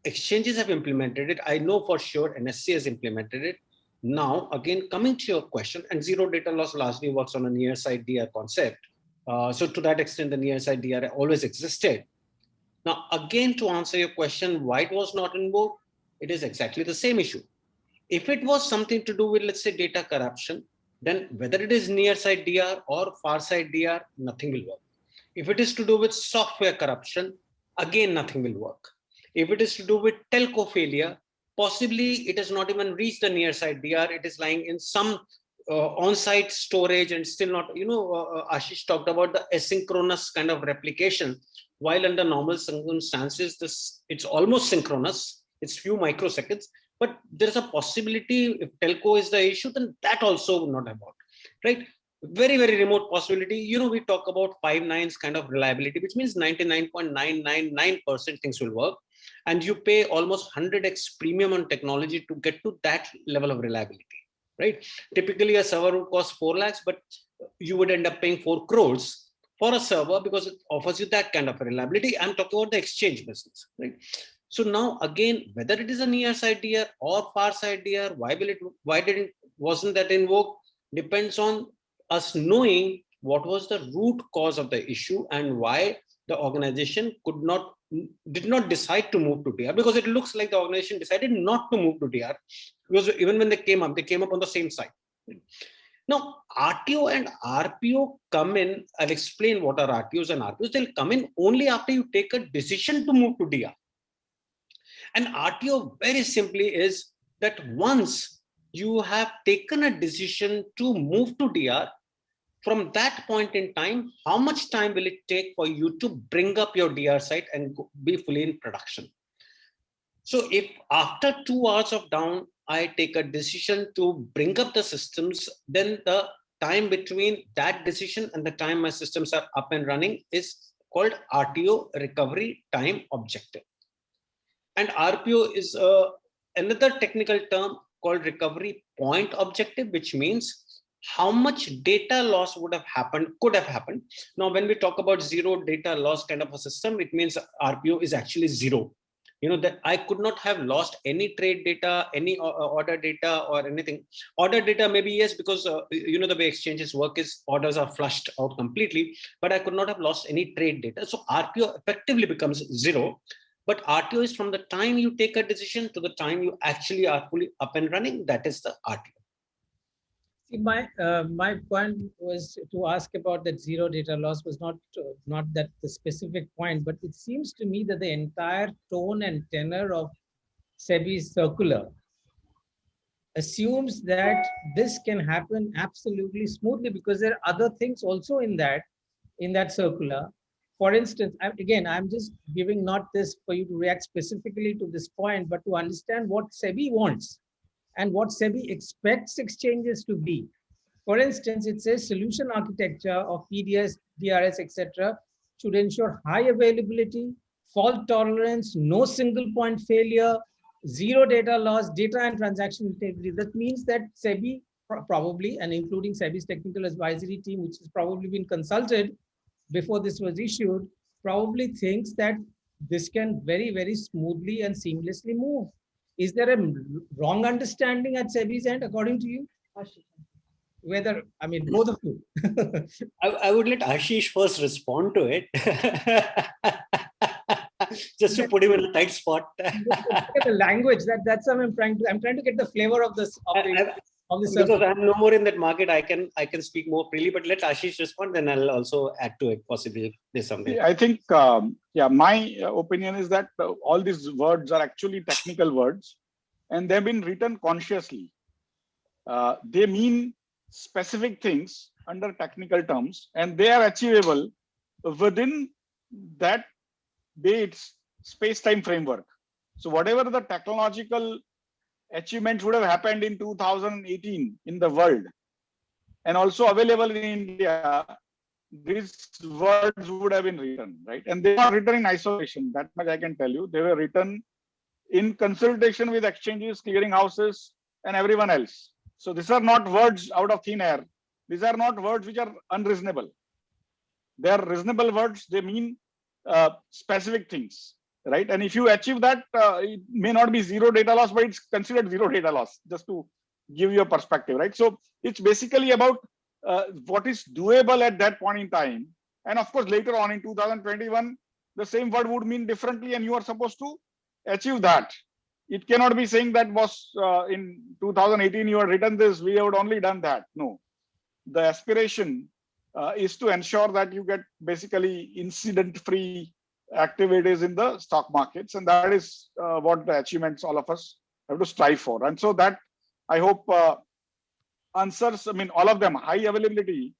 [SPEAKER 4] exchanges have implemented it. I know for sure NSE has implemented it. Now, again, coming to your question, and zero data loss largely works on a near side DR concept. So to that extent, the near side DR always existed. Now, again, to answer your question, why it was not invoked, it is exactly the same issue. If it was something to do with, let's say, data corruption, then whether it is near side DR or far side DR, nothing will work. If it is to do with software corruption, again, nothing will work. If it is to do with telco failure, possibly it has not even reached the near side DR. It is lying in some on-site storage and still not, Ashish talked about the asynchronous kind of replication. While under normal circumstances, it's almost synchronous. It's few microseconds, but there's a possibility if telco is the issue, then that also would not have worked, right? Very, very remote possibility. We talk about 5 nines kind of reliability, which means 99.999% things will work. And you pay almost 100x premium on technology to get to that level of reliability, right? Typically a server would cost 4 lakhs, but you would end up paying 4 crores for a server because it offers you that kind of reliability. I'm talking about the exchange business, right? So now again, whether it is a near side DR or far side DR, wasn't that invoked, depends on us knowing what was the root cause of the issue and why the organization did not decide to move to DR, because it looks like the organization decided not to move to DR, because even when they came up on the same side. Now, RTO and RPO come in. I'll explain what are RTOs and RPOs. They'll come in only after you take a decision to move to DR. And RTO very simply is that once you have taken a decision to move to DR, from that point in time, how much time will it take for you to bring up your DR site and be fully in production? So if after 2 hours of down, I take a decision to bring up the systems, then the time between that decision and the time my systems are up and running is called RTO, recovery time objective. And RPO is another technical term called recovery point objective, which means how much data loss could have happened. Now, when we talk about zero data loss kind of a system, it means RPO is actually zero. That I could not have lost any trade data, any order data or anything. Order data maybe yes, because the way exchanges work is orders are flushed out completely, but I could not have lost any trade data. So RPO effectively becomes zero. But RTO is from the time you take a decision to the time you actually are fully up and running. That is the RTO.
[SPEAKER 5] See, my point was to ask about that zero data loss was not that the specific point, but it seems to me that the entire tone and tenor of SEBI's circular assumes that this can happen absolutely smoothly, because there are other things also in that circular. For instance, I'm just giving not this for you to react specifically to this point, but to understand what SEBI wants and what SEBI expects exchanges to be. For instance, it says solution architecture of PDS, DRS, etc. should ensure high availability, fault tolerance, no single point failure, zero data loss, data and transaction integrity. That means that SEBI probably, and including SEBI's technical advisory team, which has probably been consulted before this was issued, probably thinks that this can very, very smoothly and seamlessly move. Is there a wrong understanding at SEBI's end, according to you? Whether, both of you.
[SPEAKER 4] I would let Ashish first respond to it. Just to put him in a tight spot.
[SPEAKER 5] The language, that's what I'm trying to get the flavor of this.
[SPEAKER 4] Because I'm no more in that market, I can speak more freely, but let Ashish respond, then I'll also add to it possibly this someday.
[SPEAKER 2] I think, my opinion is that all these words are actually technical words and they've been written consciously. They mean specific things under technical terms and they are achievable within that space-time framework. So whatever the technological achievements would have happened in 2018 in the world and also available in India, these words would have been written, right? And they are written in isolation, that much I can tell you. They were written in consultation with exchanges, clearing houses, and everyone else. So these are not words out of thin air. These are not words which are unreasonable. They are reasonable words. They mean specific things, right? And if you achieve that, it may not be zero data loss, but it's considered zero data loss, just to give you a perspective, right? So it's basically about what is doable at that point in time. And of course, later on in 2021, the same word would mean differently and you are supposed to achieve that. It cannot be saying that was in 2018, you had written this, we have only done that. No, the aspiration is to ensure that you get basically incident-free activities in the stock markets. And that is what the achievements all of us have to strive for. And so that, I hope, answers, all of them. High availability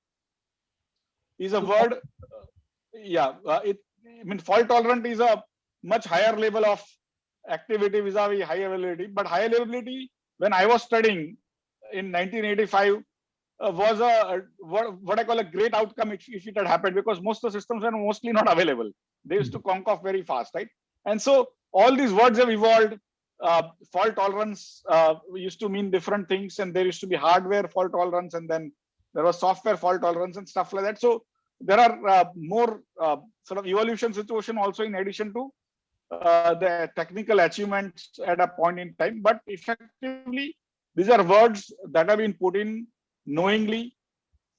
[SPEAKER 2] is a word. Fault tolerant is a much higher level of activity vis-a-vis high availability. But high availability, when I was studying in 1985, was what I call a great outcome if it had happened, because most of the systems were mostly not available. They used to conk off very fast, right? And so all these words have evolved. Fault tolerance used to mean different things, and there used to be hardware fault tolerance, and then there was software fault tolerance and stuff like that. So there are more sort of evolution situation also in addition to the technical achievements at a point in time. But effectively, these are words that have been put in knowingly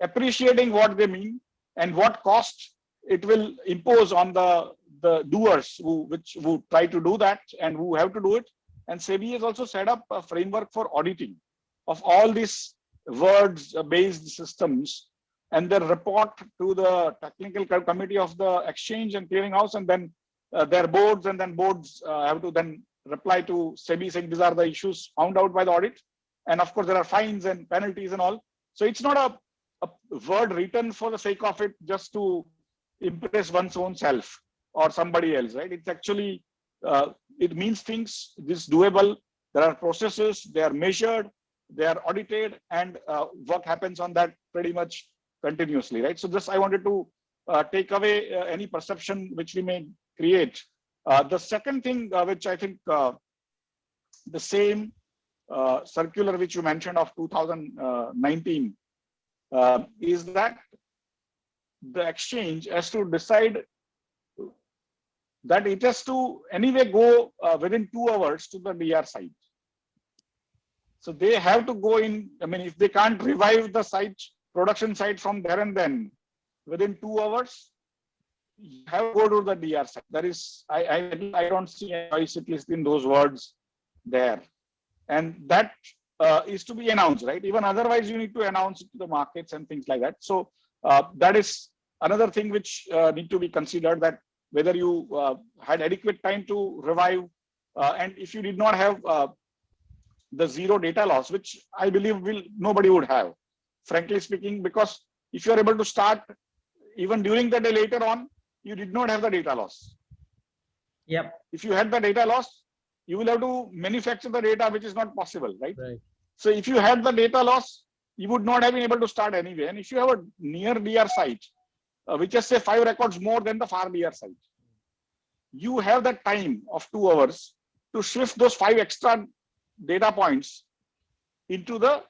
[SPEAKER 2] appreciating what they mean and what cost it will impose on the doers who try to do that and who have to do it. And SEBI has also set up a framework for auditing of all these words-based systems, and they report to the technical committee of the exchange and clearinghouse, and then their boards, and then boards have to then reply to SEBI saying these are the issues found out by the audit. And of course, there are fines and penalties and all. So it's not a word written for the sake of it, just to impress one's own self or somebody else, right? It's actually, it means things, this is doable. There are processes, they are measured, they are audited, and work happens on that pretty much continuously, right? So just I wanted to take away any perception which we may create. The second thing which I think the same circular which you mentioned of 2019 is that the exchange has to decide that it has to anyway go within 2 hours to the DR site. So they have to go in, I mean, if they can't revive the site, production site from there and then within 2 hours, you have to go to the DR site. That is, I don't see a choice, at least in those words there. And that is to be announced, right? Even otherwise, you need to announce it to the markets and things like that. So that is another thing which need to be considered, that whether you had adequate time to revive, and if you did not have the zero data loss, which I believe nobody would have, frankly speaking, because if you are able to start even during the day later on, you did not have the data loss.
[SPEAKER 5] Yep.
[SPEAKER 2] If you had the data loss, you will have to manufacture the data, which is not possible, right?
[SPEAKER 5] Right.
[SPEAKER 2] So if you had the data loss, you would not have been able to start anyway. And if you have a near DR site, which is say 5 records more than the far DR site, you have that time of 2 hours to shift those 5 extra data points into the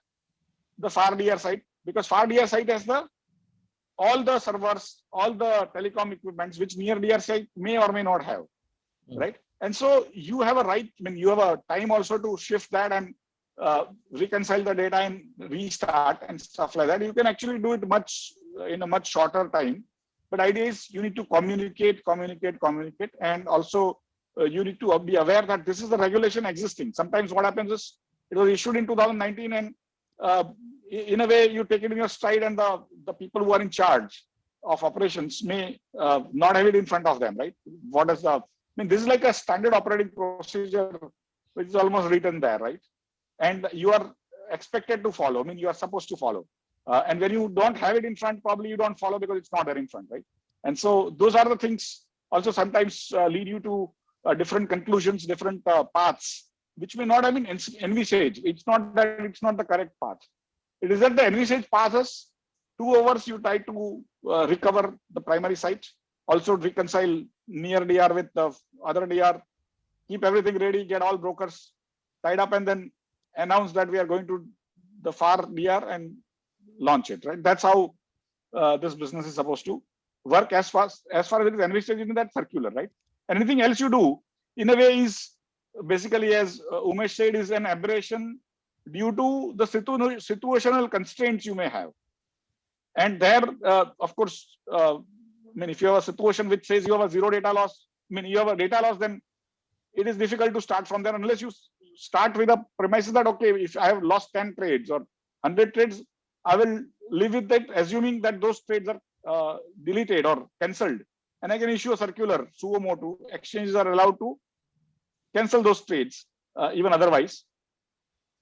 [SPEAKER 2] far DR site, because far DR site has all the servers, all the telecom equipments, which near DR site may or may not have, right? And so you have a right, I mean, you have a time also to shift that and reconcile the data and restart and stuff like that. You can actually do it in a much shorter time. But idea is you need to communicate, and also you need to be aware that this is the regulation existing. Sometimes what happens is it was issued in 2019, and in a way you take it in your stride, and the people who are in charge of operations may not have it in front of them, right? What is I mean, this is like a standard operating procedure, which is almost written there, right? And you are expected to follow. I mean, you are supposed to follow. And when you don't have it in front, probably you don't follow because it's not there in front, right? And so those are the things also sometimes lead you to different conclusions, different paths, which may not have been envisaged. It's not that it's not the correct path. It is that the envisaged path is 2 hours you try to recover the primary site, also reconcile near DR with the other DR, keep everything ready, get all brokers tied up, and then announce that we are going to the far DR and launch it, right? That's how this business is supposed to work as far as it is envisaged in that circular, right? Anything else you do, in a way, is basically, as Umesh said, is an aberration due to the situational constraints you may have. And there, of course, I mean, if you have a situation which says you have a zero data loss, I mean, you have a data loss, then it is difficult to start from there unless you start with the premises that, okay, if I have lost 10 trades or 100 trades, I will live with that, assuming that those trades are deleted or cancelled. And I can issue a circular, suo motu, exchanges are allowed to cancel those trades, even otherwise.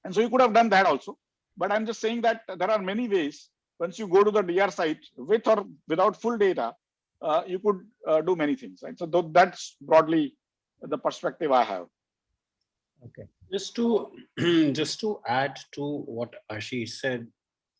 [SPEAKER 2] And so you could have done that also. But I'm just saying that there are many ways. Once you go to the DR site, with or without full data, you could do many things, right? So that's broadly the perspective I have.
[SPEAKER 5] Okay.
[SPEAKER 4] Just to add to what Ashish said,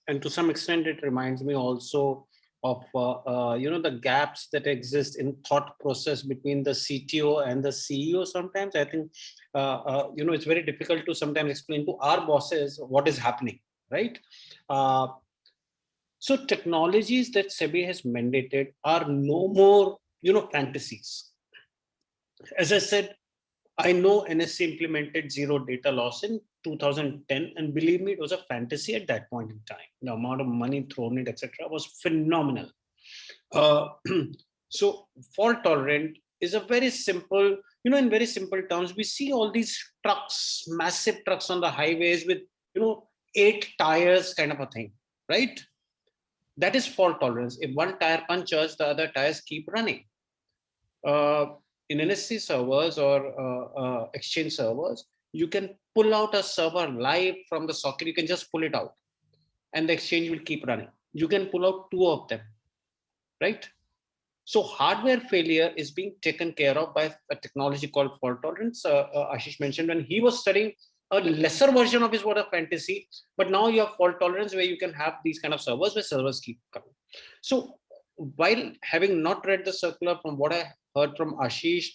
[SPEAKER 4] and to some extent it reminds me also of the gaps that exist in thought process between the CTO and the CEO. Sometimes I think it's very difficult to sometimes explain to our bosses what is happening, right? So technologies that SEBI has mandated are no more fantasies. As I said, I know NSE implemented zero data loss in 2010, and believe me, it was a fantasy at that point in time. The amount of money thrown in, etc., was phenomenal. Uh, so fault tolerant is a very simple, in very simple terms, we see all these trucks, massive trucks on the highways with, 8 tires kind of a thing, right? That is fault tolerance. If one tire punctures, the other tires keep running. In NSC servers or exchange servers, you can pull out a server live from the socket. You can just pull it out and the exchange will keep running. You can pull out 2 of them, right? So hardware failure is being taken care of by a technology called fault tolerance. Ashish mentioned when he was studying, a lesser version of his was a fantasy, but now you have fault tolerance where you can have these kind of servers where servers keep coming. So while having not read the circular, from what I heard from Ashish,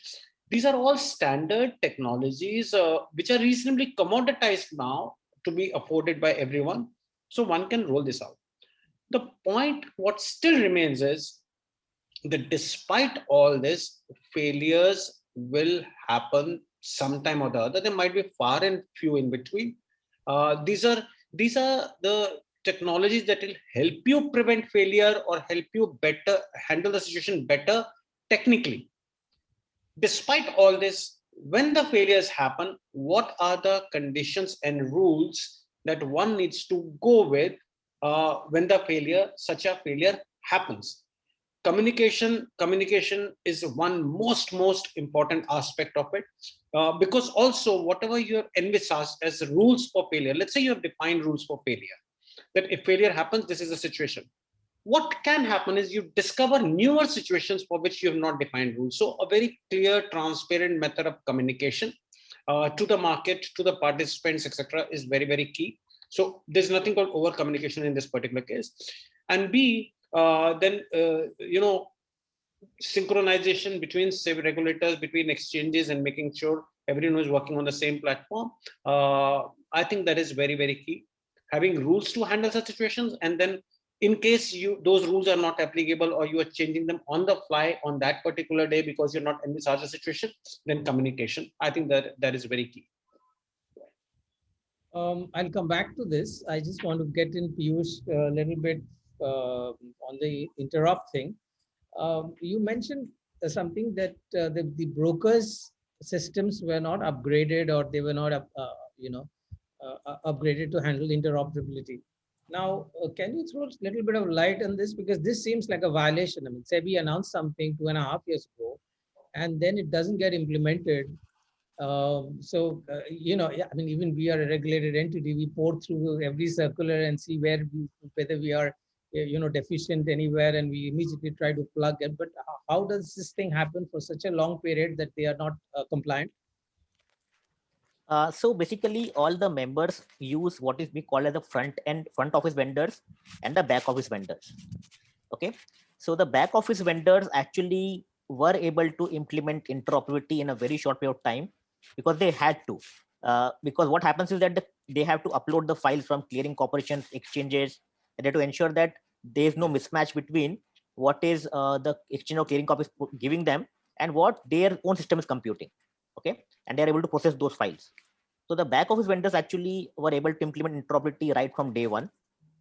[SPEAKER 4] these are all standard technologies which are reasonably commoditized now to be afforded by everyone. So one can roll this out. The point, what still remains is that despite all this, failures will happen sometime or the other. There might be far and few in between. These are the technologies that will help you prevent failure or help you better handle the situation better technically. Despite all this, when the failures happen, what are the conditions and rules that one needs to go with when such a failure happens? Communication is one most important aspect of it, because also whatever you have envisaged as rules for failure, let's say you have defined rules for failure, that if failure happens, this is the situation. What can happen is you discover newer situations for which you have not defined rules. So a very clear, transparent method of communication to the market, to the participants, etc., is very, very key. So there's nothing called over communication in this particular case. And B, then synchronization between regulators, between exchanges, and making sure everyone is working on the same platform. I think that is very, very key. Having rules to handle such situations, and then in case those rules are not applicable or you are changing them on the fly on that particular day because you're not in such a situation, then communication. I think that is very key.
[SPEAKER 5] I'll come back to this. I just want to get in Piyush a little bit on the interrupt thing. You mentioned something that the brokers' systems were not upgraded, or they were not upgraded to handle interoperability. Now, can you throw a little bit of light on this? Because this seems like a violation. I mean, SEBI announced something 2.5 years ago, and then it doesn't get implemented. I mean, even we are a regulated entity. We pour through every circular and see whether we are, deficient anywhere, and we immediately try to plug it. But how does this thing happen for such a long period that they are not compliant?
[SPEAKER 3] So basically, all the members use what is we call as the front office vendors and the back office vendors. Okay, so the back office vendors actually were able to implement interoperability in a very short period of time because they had to. Because what happens is that they have to upload the files from clearing corporations, exchanges, and they have to ensure that there is no mismatch between what is the exchange or clearing corp is giving them and what their own system is computing. Okay, and they are able to process those files. So the back office vendors actually were able to implement interoperability right from day one,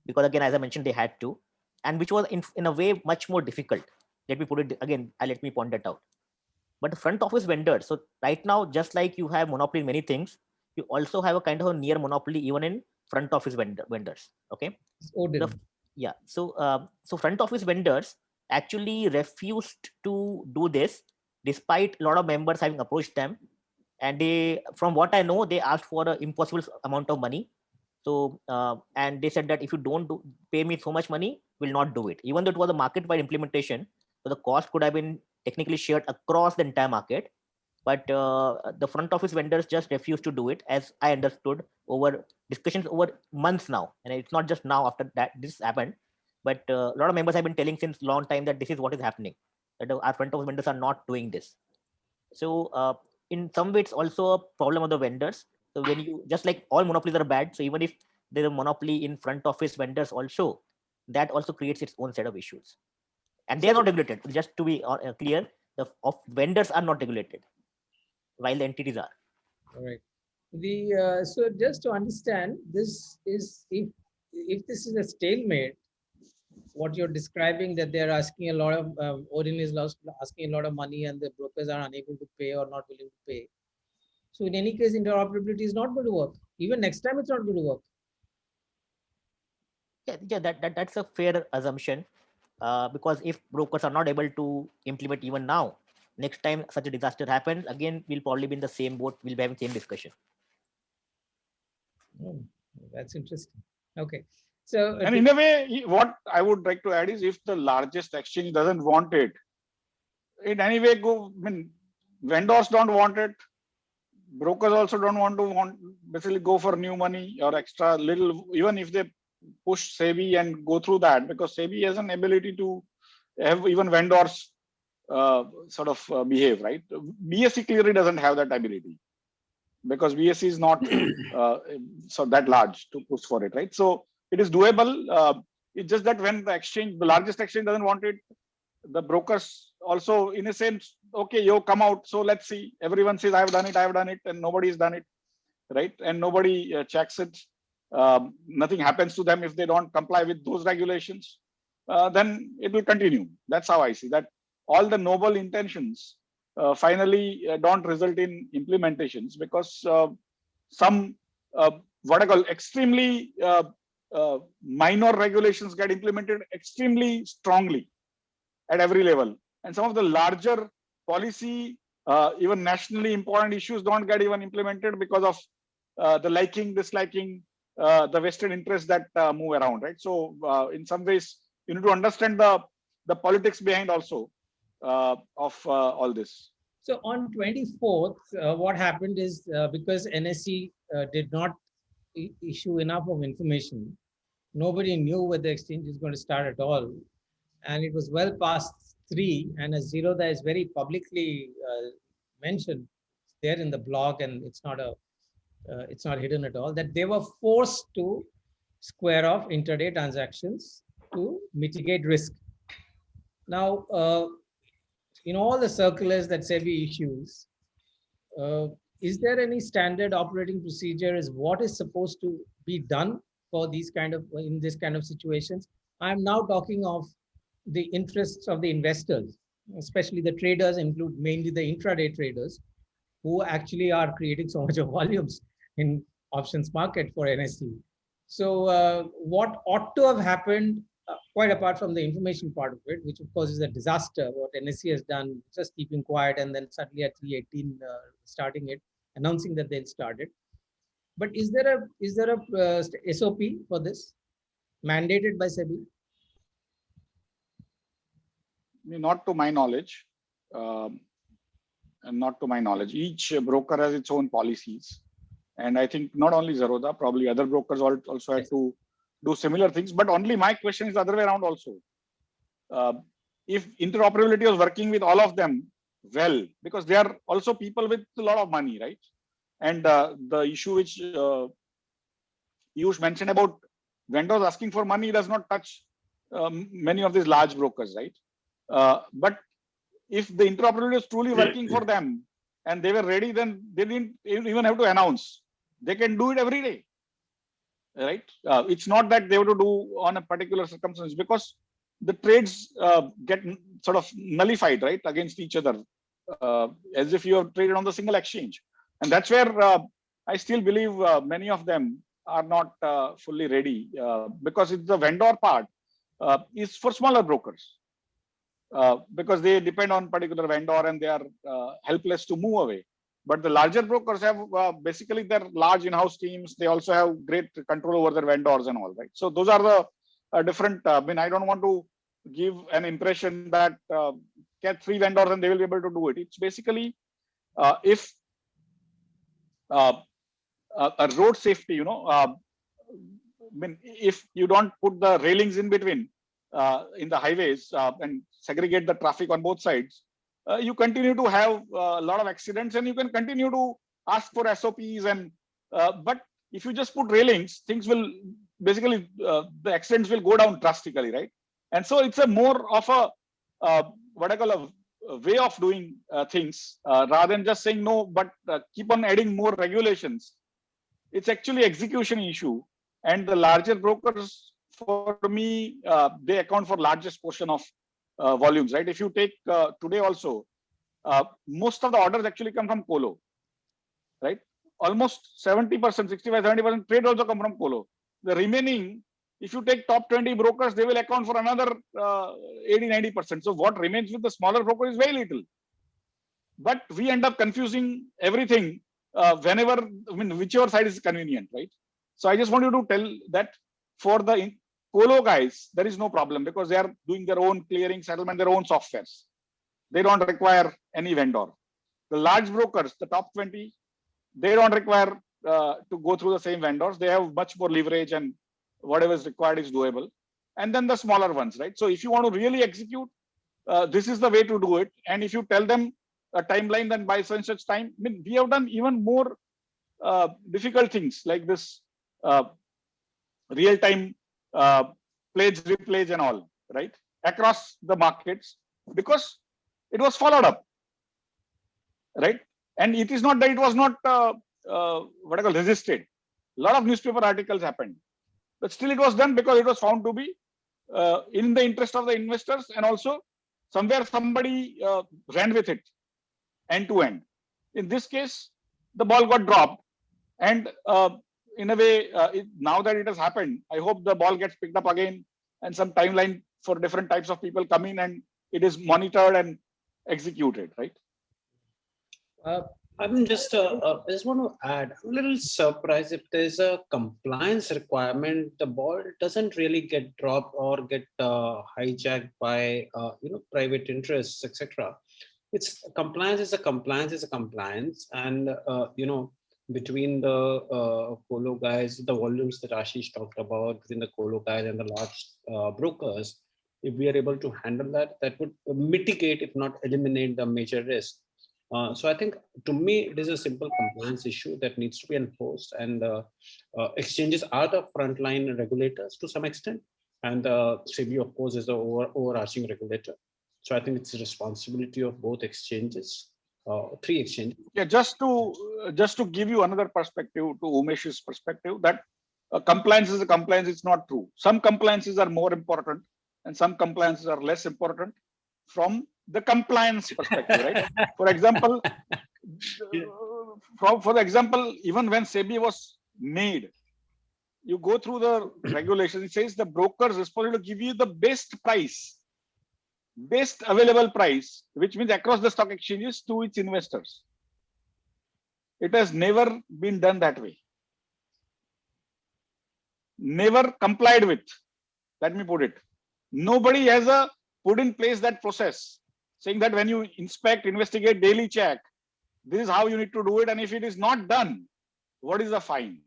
[SPEAKER 3] because again, as I mentioned, they had to, and which was in a way much more difficult. Let me put it again, let me point that out. But the front office vendors, so right now, just like you have monopoly in many things, you also have a kind of a near monopoly even in front office vendors. Okay. So front office vendors actually refused to do this, despite a lot of members having approached them, and they, from what I know, they asked for an impossible amount of money. So and they said that if you don't pay me so much money, we'll not do it. Even though it was a market-wide implementation, so the cost could have been technically shared across the entire market. But the front office vendors just refused to do it, as I understood, over discussions over months now. And it's not just now after that this happened, but a lot of members have been telling since long time that this is what is happening, that our front office vendors are not doing this. So in some way, it's also a problem of the vendors. So when you, just like all monopolies are bad, so even if there's a monopoly in front office vendors also, that also creates its own set of issues. And they are not regulated. Just to be clear, the vendors are not regulated, while the entities are.
[SPEAKER 5] All right. So just to understand, this is if this is a stalemate, what you're describing, that they're asking a lot of Odin is asking a lot of money and the brokers are unable to pay or not willing to pay. So in any case, interoperability is not going to work. Even next time, it's not going to work.
[SPEAKER 3] Yeah, that's a fair assumption. Because if brokers are not able to implement even now, next time such a disaster happens, again, we'll probably be in the same boat. We'll be having the same discussion.
[SPEAKER 5] Oh, that's interesting. Okay. So,
[SPEAKER 2] And in a way, what I would like to add is, if the largest exchange doesn't want it, in any way, vendors don't want it. Brokers also don't want basically go for new money or extra little, even if they push SEBI and go through that, because SEBI has an ability to have even vendors behave, right? BSE clearly doesn't have that ability, because BSE is not so that large to push for it, right? So it is doable. It's just that when the largest exchange doesn't want it, the brokers also, in a sense, okay, you come out, so let's see. Everyone says, I've done it, and nobody's done it, right? And nobody checks it. Nothing happens to them if they don't comply with those regulations. Then it will continue. That's how I see that. All the noble intentions finally don't result in implementations, because some what I call extremely minor regulations get implemented extremely strongly at every level, and some of the larger policy, even nationally important issues don't get even implemented because of the liking, disliking, the vested interests that move around, right? So in some ways, you need to understand the politics behind also of all this.
[SPEAKER 5] So on 24th, what happened is because NSE did not issue enough of information, nobody knew whether the exchange is going to start at all. And it was well past 3. And as Zerodha is very publicly mentioned there in the blog, and it's not hidden at all, that they were forced to square off intraday transactions to mitigate risk. Now, in all the circulars that SEBI issues, is there any standard operating procedure? Is what is supposed to be done for in this kind of situations? I'm now talking of the interests of the investors, especially the traders, include mainly the intraday traders, who actually are creating so much of volumes in options market for NSE. So what ought to have happened, quite apart from the information part of it, which of course is a disaster, what NSE has done, just keeping quiet and then suddenly at 3:18 starting it, announcing that they'll start it. But is there a SOP for this mandated by SEBI?
[SPEAKER 2] Not to my knowledge. And not to my knowledge. Each broker has its own policies. And I think not only Zerodha, probably other brokers also have to do similar things. But only my question is the other way around also. If interoperability was working with all of them well, because they are also people with a lot of money, right? And the issue which Piyush mentioned about vendors asking for money does not touch many of these large brokers, right? But if the interoperability is truly working for them and they were ready, then they didn't even have to announce. They can do it every day, right? It's not that they have to do on a particular circumstance, because the trades get sort of nullified, right, against each other, as if you have traded on the single exchange. And that's where I still believe many of them are not fully ready, because it's the vendor part is for smaller brokers. Because they depend on particular vendor and they are helpless to move away. But the larger brokers have basically their large in-house teams. They also have great control over their vendors and all, right? So those are the different. I don't want to give an impression that get 3 vendors and they will be able to do it. It's basically if a road safety, if you don't put the railings in between in the highways and segregate the traffic on both sides, you continue to have a lot of accidents, and you can continue to ask for SOPs. And but if you just put railings, things will basically the accidents will go down drastically, right? And so it's a more of a what I call way of doing things rather than just saying no, but keep on adding more regulations. It's actually execution issue, and the larger brokers, for me, they account for largest portion of volumes, right? If you take today also, most of the orders actually come from colo, right? Almost 70%, 65, 70% trade also come from colo. The remaining, if you take top 20 brokers, they will account for another 80, 90%. So what remains with the smaller broker is very little. But we end up confusing everything whenever, whichever side is convenient, right? So I just want you to tell that for the colo guys, there is no problem because they are doing their own clearing, settlement, their own softwares. They don't require any vendor. The large brokers, the top 20, they don't require to go through the same vendors. They have much more leverage, and whatever is required is doable. And then the smaller ones, right? So if you want to really execute, this is the way to do it. And if you tell them a timeline, then by such time, we have done even more difficult things like this real-time pledge, repledge and all, right? Across the markets, because it was followed up, right? And it is not that it was not what I call resisted. A lot of newspaper articles happened, but still it was done because it was found to be in the interest of the investors, and also somewhere somebody ran with it end to end. In this case, the ball got dropped, and in a way, now that it has happened, I hope the ball gets picked up again, and some timeline for different types of people come in, and it is monitored and executed, right?
[SPEAKER 4] I'm just, I just want to add, I'm a little surprised if there's a compliance requirement, the ball doesn't really get dropped or get hijacked by, private interests, etc. It's compliance is a compliance is a compliance. And, between the colo guys, the volumes that Ashish talked about, between the colo guys and the large brokers, if we are able to handle that, that would mitigate, if not eliminate, the major risk. So I think, to me, it is a simple compliance issue that needs to be enforced, and exchanges are the frontline regulators to some extent, and SEBI, of course, is the overarching regulator. So I think it's a responsibility of both exchanges, 3 exchanges.
[SPEAKER 2] Yeah, just to give you another perspective, to Umesh's perspective, that compliance is a compliance. It's not true. Some compliances are more important, and some compliances are less important from the compliance perspective, right? For example, for the example, even when SEBI was made, you go through the regulations, it says the broker is responsible to give you the best price, best available price, which means across the stock exchanges to its investors. It has never been done that way. Never complied with. Let me put it. Nobody has put in place that process, saying that when you inspect, investigate, daily check, this is how you need to do it. And if it is not done, what is the fine?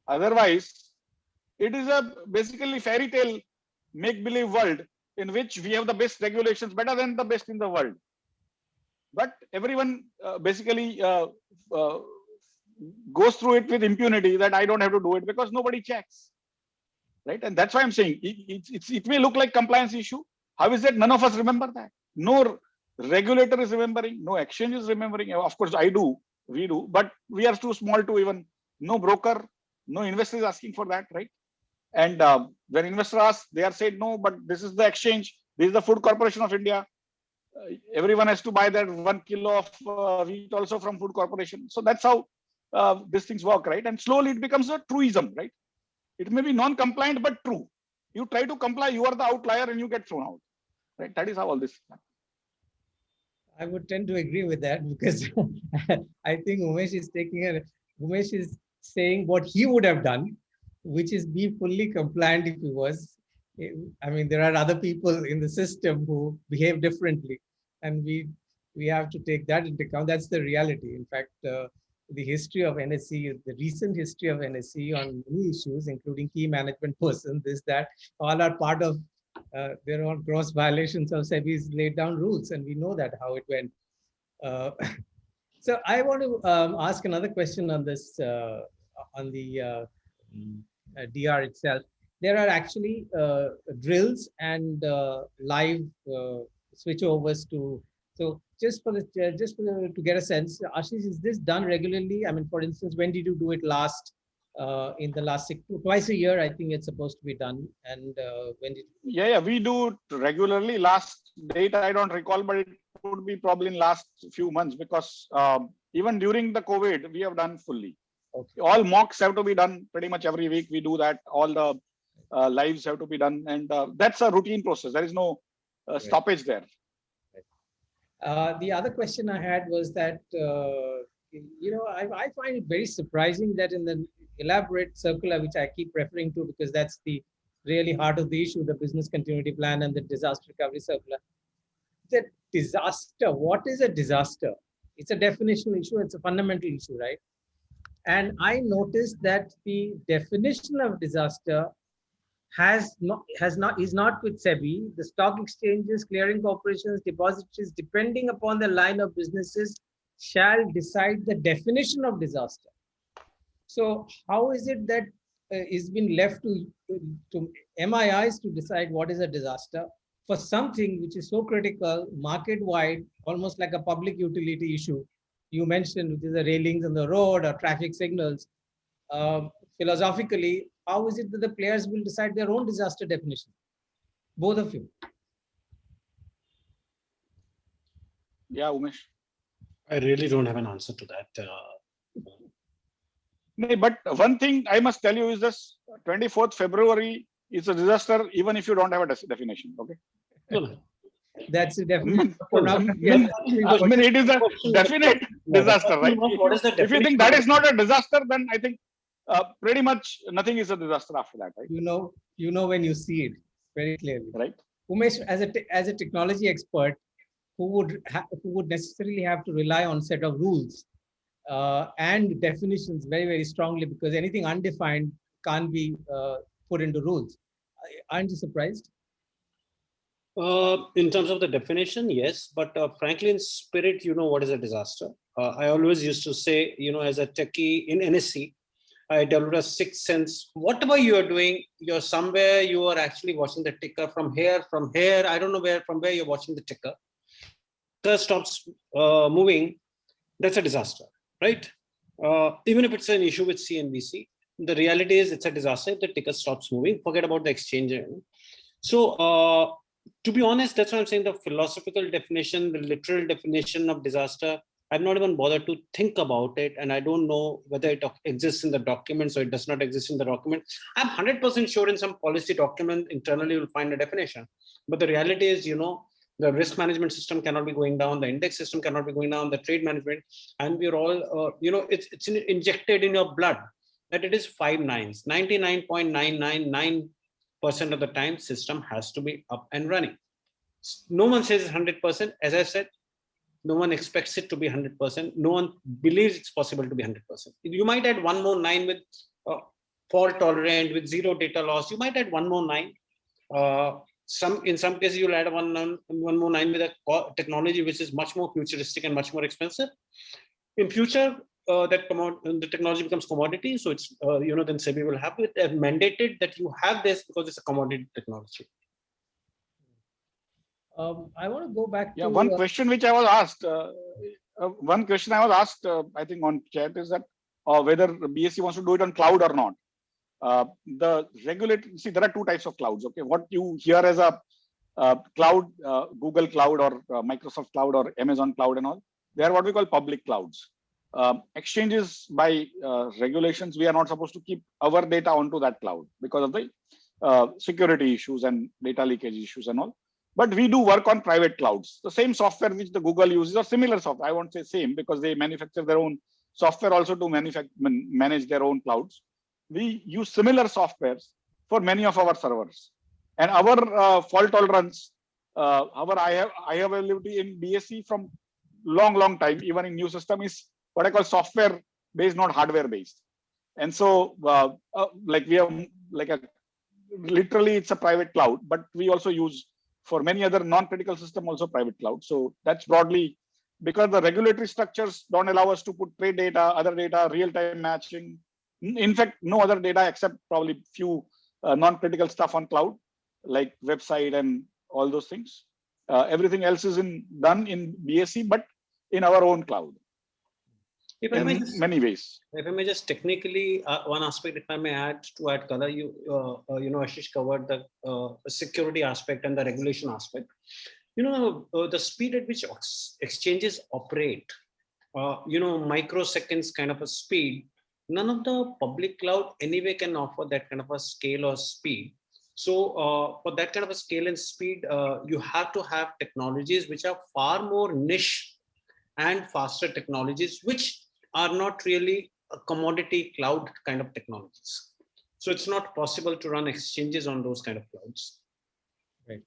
[SPEAKER 2] Otherwise, it is a basically fairy tale make-believe world in which we have the best regulations, better than the best in the world. But everyone basically goes through it with impunity, that I don't have to do it because nobody checks, right? And that's why I'm saying it may look like compliance issue. How is it none of us remember that? No regulator is remembering, no exchange is remembering. Of course, I do, we do, but we are too small to even, no broker, no investor is asking for that, right? And when investor asks, they are saying no, but this is the exchange, this is the Food Corporation of India. Everyone has to buy that 1 kilo of wheat also from Food Corporation. So that's how these things work, right? And slowly it becomes a truism, right? It may be non-compliant, but true. You try to comply, you are the outlier and you get thrown out, right? That is how all this happens.
[SPEAKER 5] I would tend to agree with that, because I think Umesh is saying what he would have done, which is be fully compliant if he was. I mean, there are other people in the system who behave differently, and we have to take that into account. That's the reality. In fact, the history of NSE, the recent history of NSE on many issues, including key management persons, this, that, all are part of there are gross violations of SEBI's laid down rules, and we know that how it went. So I want to ask another question on this, on the DR itself. There are actually drills and live switchovers to. So to get a sense, Ashish, is this done regularly? I mean, for instance, when did you do it last? In the last twice a year, I think it's supposed to be done. And when did?
[SPEAKER 2] Yeah, we do it regularly. Last date I don't recall, but it would be probably in last few months, because even during the COVID, we have done fully.
[SPEAKER 5] Okay.
[SPEAKER 2] All mocks have to be done pretty much every week. We do that. All the lives have to be done, and that's a routine process. There is no stoppage there.
[SPEAKER 5] The other question I had was that, I find it very surprising that in the elaborate circular, which I keep referring to because that's the really heart of the issue, the business continuity plan and the disaster recovery circular, the disaster, what is a disaster? It's a definitional issue. It's a fundamental issue, right? And I noticed that the definition of disaster is not with SEBI. The stock exchanges, clearing corporations, depositories, depending upon the line of businesses, shall decide the definition of disaster. So how is it that it's been left to MIIs to decide what is a disaster for something which is so critical, market-wide, almost like a public utility issue? You mentioned, which is the railings on the road or traffic signals. Philosophically, how is it that the players will decide their own disaster definition? Both of you.
[SPEAKER 2] Yeah, Umesh.
[SPEAKER 4] I really don't have an answer to that.
[SPEAKER 2] No, but one thing I must tell you is this: 24th February is a disaster, even if you don't have a definition. Okay.
[SPEAKER 4] No.
[SPEAKER 5] That's the definition.
[SPEAKER 2] I mean, it is a definite disaster, right?
[SPEAKER 4] What is the
[SPEAKER 2] If you think that is not a disaster, then I think pretty much nothing is a disaster after that, right?
[SPEAKER 5] You know when you see it very clearly,
[SPEAKER 2] right?
[SPEAKER 5] Umesh, as a technology expert, who would necessarily have to rely on set of rules and definitions very, very strongly, because anything undefined can't be put into rules. Aren't you surprised?
[SPEAKER 4] In terms of the definition, yes, but frankly, in spirit, you know what is a disaster. I always used to say, as a techie in NSC, I developed a sixth sense. Whatever you are doing, you're somewhere, you are actually watching the ticker from here. I don't know from where you're watching the ticker. Ticker stops moving, that's a disaster, right? Even if it's an issue with CNBC, the reality is it's a disaster if the ticker stops moving. Forget about the exchange. So, to be honest, that's why I'm saying the philosophical definition, the literal definition of disaster, I've not even bothered to think about it. And I don't know whether it exists in the document, so it does not exist in the document. I'm 100% sure in some policy document internally you'll find a definition. But the reality is, the risk management system cannot be going down, the index system cannot be going down, the trade management, and we're all, it's injected in your blood that it is 5 nines, 99.999% of the time system has to be up and running. No one says 100%. As I said, no one expects it to be 100%. No one believes it's possible to be 100%. You might add one more 9 with fault tolerant, with zero data loss. You might add one more 9. In some cases, you'll add one more 9 with a technology which is much more futuristic and much more expensive. In future, the technology becomes commodity. So it's, then SEBI will have it mandated that you have this because it's a commodity technology.
[SPEAKER 5] I want to go back to
[SPEAKER 2] one question which I was asked. I think on chat is that whether BSE wants to do it on cloud or not. The regulator, see, there are two types of clouds. Okay, what you hear as a cloud, Google Cloud or Microsoft Cloud or Amazon Cloud and all, they are what we call public clouds. Exchanges by regulations, we are not supposed to keep our data onto that cloud because of the security issues and data leakage issues and all. But we do work on private clouds. The same software which the Google uses, or similar software, I won't say same because they manufacture their own software also to manage their own clouds. We use similar softwares for many of our servers. And our fault tolerance, our high availability in BSE from long time, even in new system, is what I call software based, not hardware based. And so we have literally it's a private cloud, but we also use for many other non-critical system also private cloud. So that's broadly because the regulatory structures don't allow us to put trade data, other data, real-time matching. In fact, no other data except probably few non-critical stuff on cloud, like website and all those things. Everything else is done in BSC, but in our own cloud.
[SPEAKER 4] If I may
[SPEAKER 2] In
[SPEAKER 4] just,
[SPEAKER 2] many ways.
[SPEAKER 4] if I may just technically, one aspect, if I may add color, Ashish covered the security aspect and the regulation aspect. The speed at which exchanges operate, microseconds kind of a speed, none of the public cloud anyway can offer that kind of a scale or speed. So for that kind of a scale and speed, you have to have technologies which are far more niche and faster technologies, which are not really a commodity cloud kind of technologies. So it's not possible to run exchanges on those kind of clouds.
[SPEAKER 5] Right.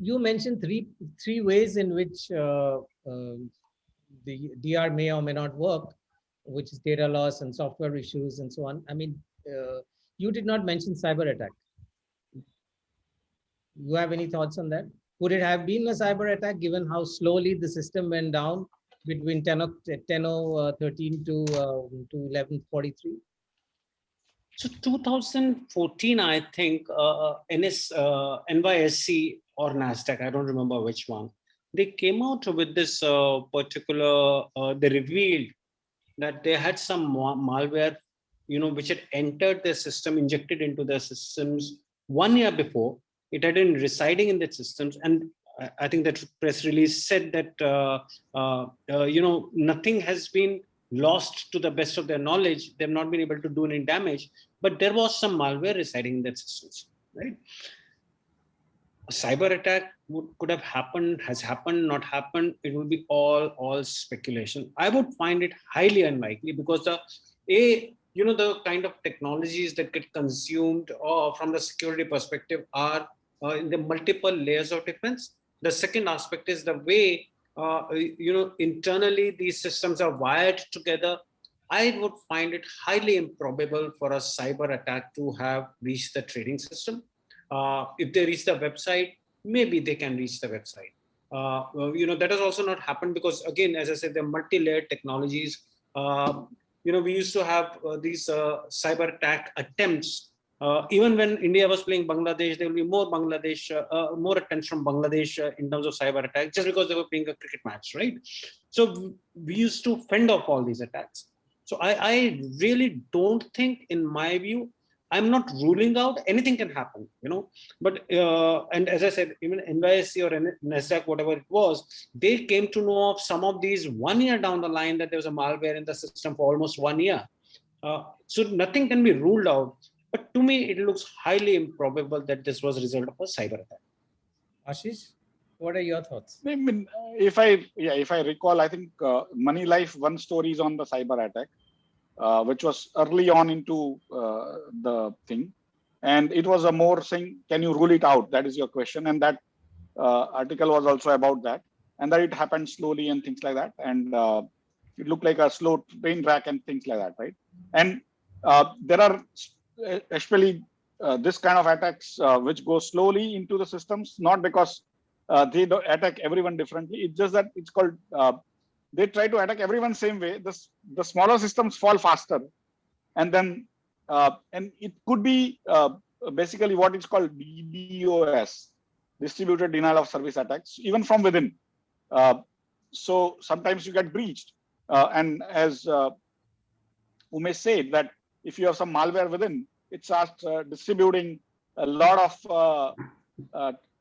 [SPEAKER 5] You mentioned three ways in which the DR may or may not work, which is data loss and software issues and so on. I mean, you did not mention cyber attack. You have any thoughts on that? Would it have been a cyber attack given how slowly the system went down between 10:13 to 11:43?
[SPEAKER 4] So 2014, I think NYSE or NASDAQ, I don't remember which one, they came out with this particular, they revealed that they had some malware, which had entered their system, injected into their systems 1 year before. It had been residing in the systems, and I think that press release said that nothing has been lost to the best of their knowledge. They've not been able to do any damage, but there was some malware residing in that systems, right? A cyber attack could have happened, has happened, not happened. It would be all speculation. I would find it highly unlikely because the kind of technologies that get consumed from the security perspective are in the multiple layers of defense. The second aspect is the way internally these systems are wired together. I would find it highly improbable for a cyber attack to have reached the trading system. If they reach the website, maybe they can reach the website. That has also not happened because, again, as I said, they're multi-layered technologies. We used to have these cyber attack attempts. Even when India was playing Bangladesh, there will be more attempts from Bangladesh in terms of cyber attack, just because they were playing a cricket match, right? So we used to fend off all these attacks. So I really don't think, in my view, I'm not ruling out anything can happen, but and as I said, even NYSE or NASDAQ, whatever it was, they came to know of some of these 1 year down the line that there was a malware in the system for almost 1 year. So nothing can be ruled out. But to me, it looks highly improbable that this was a result of a cyber attack.
[SPEAKER 5] Ashish, what are your thoughts?
[SPEAKER 2] I mean, if I recall, I think Money Life, one story is on the cyber attack, which was early on into the thing. And it was a more saying, can you rule it out? That is your question. And that article was also about that. And that it happened slowly and things like that. And it looked like a slow train track and things like that, right? And there are especially this kind of attacks which go slowly into the systems, not because they don't attack everyone differently. It's just that it's called, they try to attack everyone same way. The smaller systems fall faster. And then, and it could be basically what is called DDoS, distributed denial of service attacks, even from within. So sometimes you get breached. And as Umesh said, that if you have some malware within, it starts distributing a lot of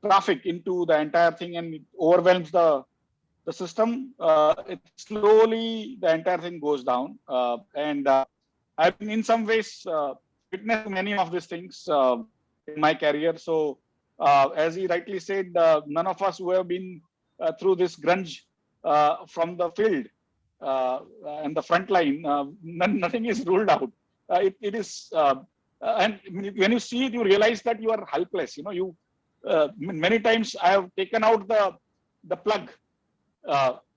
[SPEAKER 2] traffic into the entire thing, and it overwhelms the system. It slowly, the entire thing goes down. And I've been in some ways witnessed many of these things in my career. So as he rightly said, none of us who have been through this grunge from the field and the front line, nothing is ruled out. It is, and when you see it, you realize that you are helpless. Many times I have taken out the plug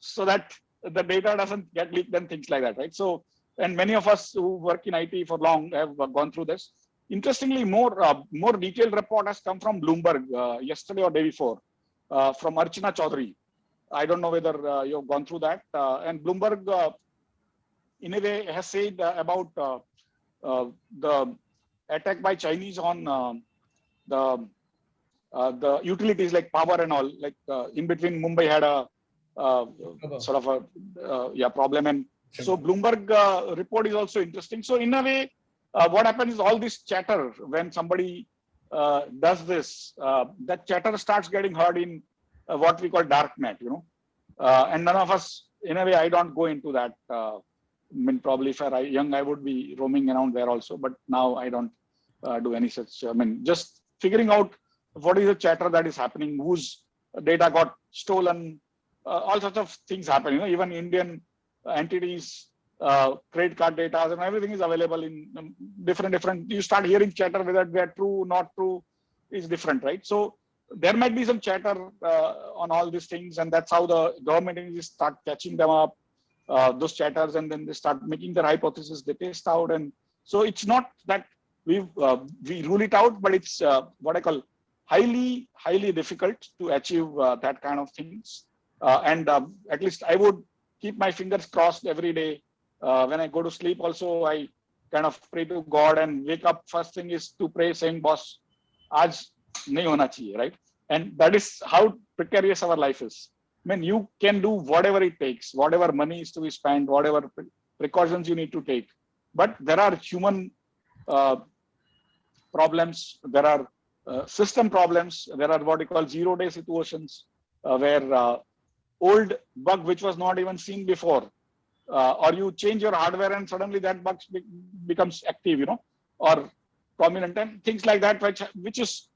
[SPEAKER 2] so that the data doesn't get leaked and things like that, right? So, and many of us who work in IT for long have gone through this. Interestingly, more detailed report has come from Bloomberg yesterday or day before from Archana Chaudhary. I don't know whether you've gone through that. And Bloomberg, in a way, has said about the attack by Chinese on the the utilities like power and all, like in between Mumbai had a sort of a problem. And so Bloomberg report is also interesting. So in a way, what happens is all this chatter when somebody does this, that chatter starts getting heard in what we call dark net, and none of us, in a way, I don't go into that. I mean, probably if I were young, I would be roaming around there also, but now I don't do any such. I mean, just figuring out what is the chatter that is happening, whose data got stolen, all sorts of things happen. Even Indian entities, credit card data, and everything is available in different. You start hearing chatter, whether they are true, not true, is different, right? So there might be some chatter on all these things, and that's how the government agencies start catching them up, those chatters, and then they start making their hypothesis, they test out. And so it's not that we rule it out, but it's what I call highly difficult to achieve that kind of things. And at least I would keep my fingers crossed every day. When I go to sleep also, I kind of pray to God and wake up. First thing is to pray saying, boss, aaj nahi hona chahiye, right? And that is how precarious our life is. I mean, you can do whatever it takes, whatever money is to be spent, whatever precautions you need to take. But there are human problems, there are system problems, there are what you call zero-day situations where old bug which was not even seen before, or you change your hardware and suddenly that bug becomes active, or prominent, and things like that, which is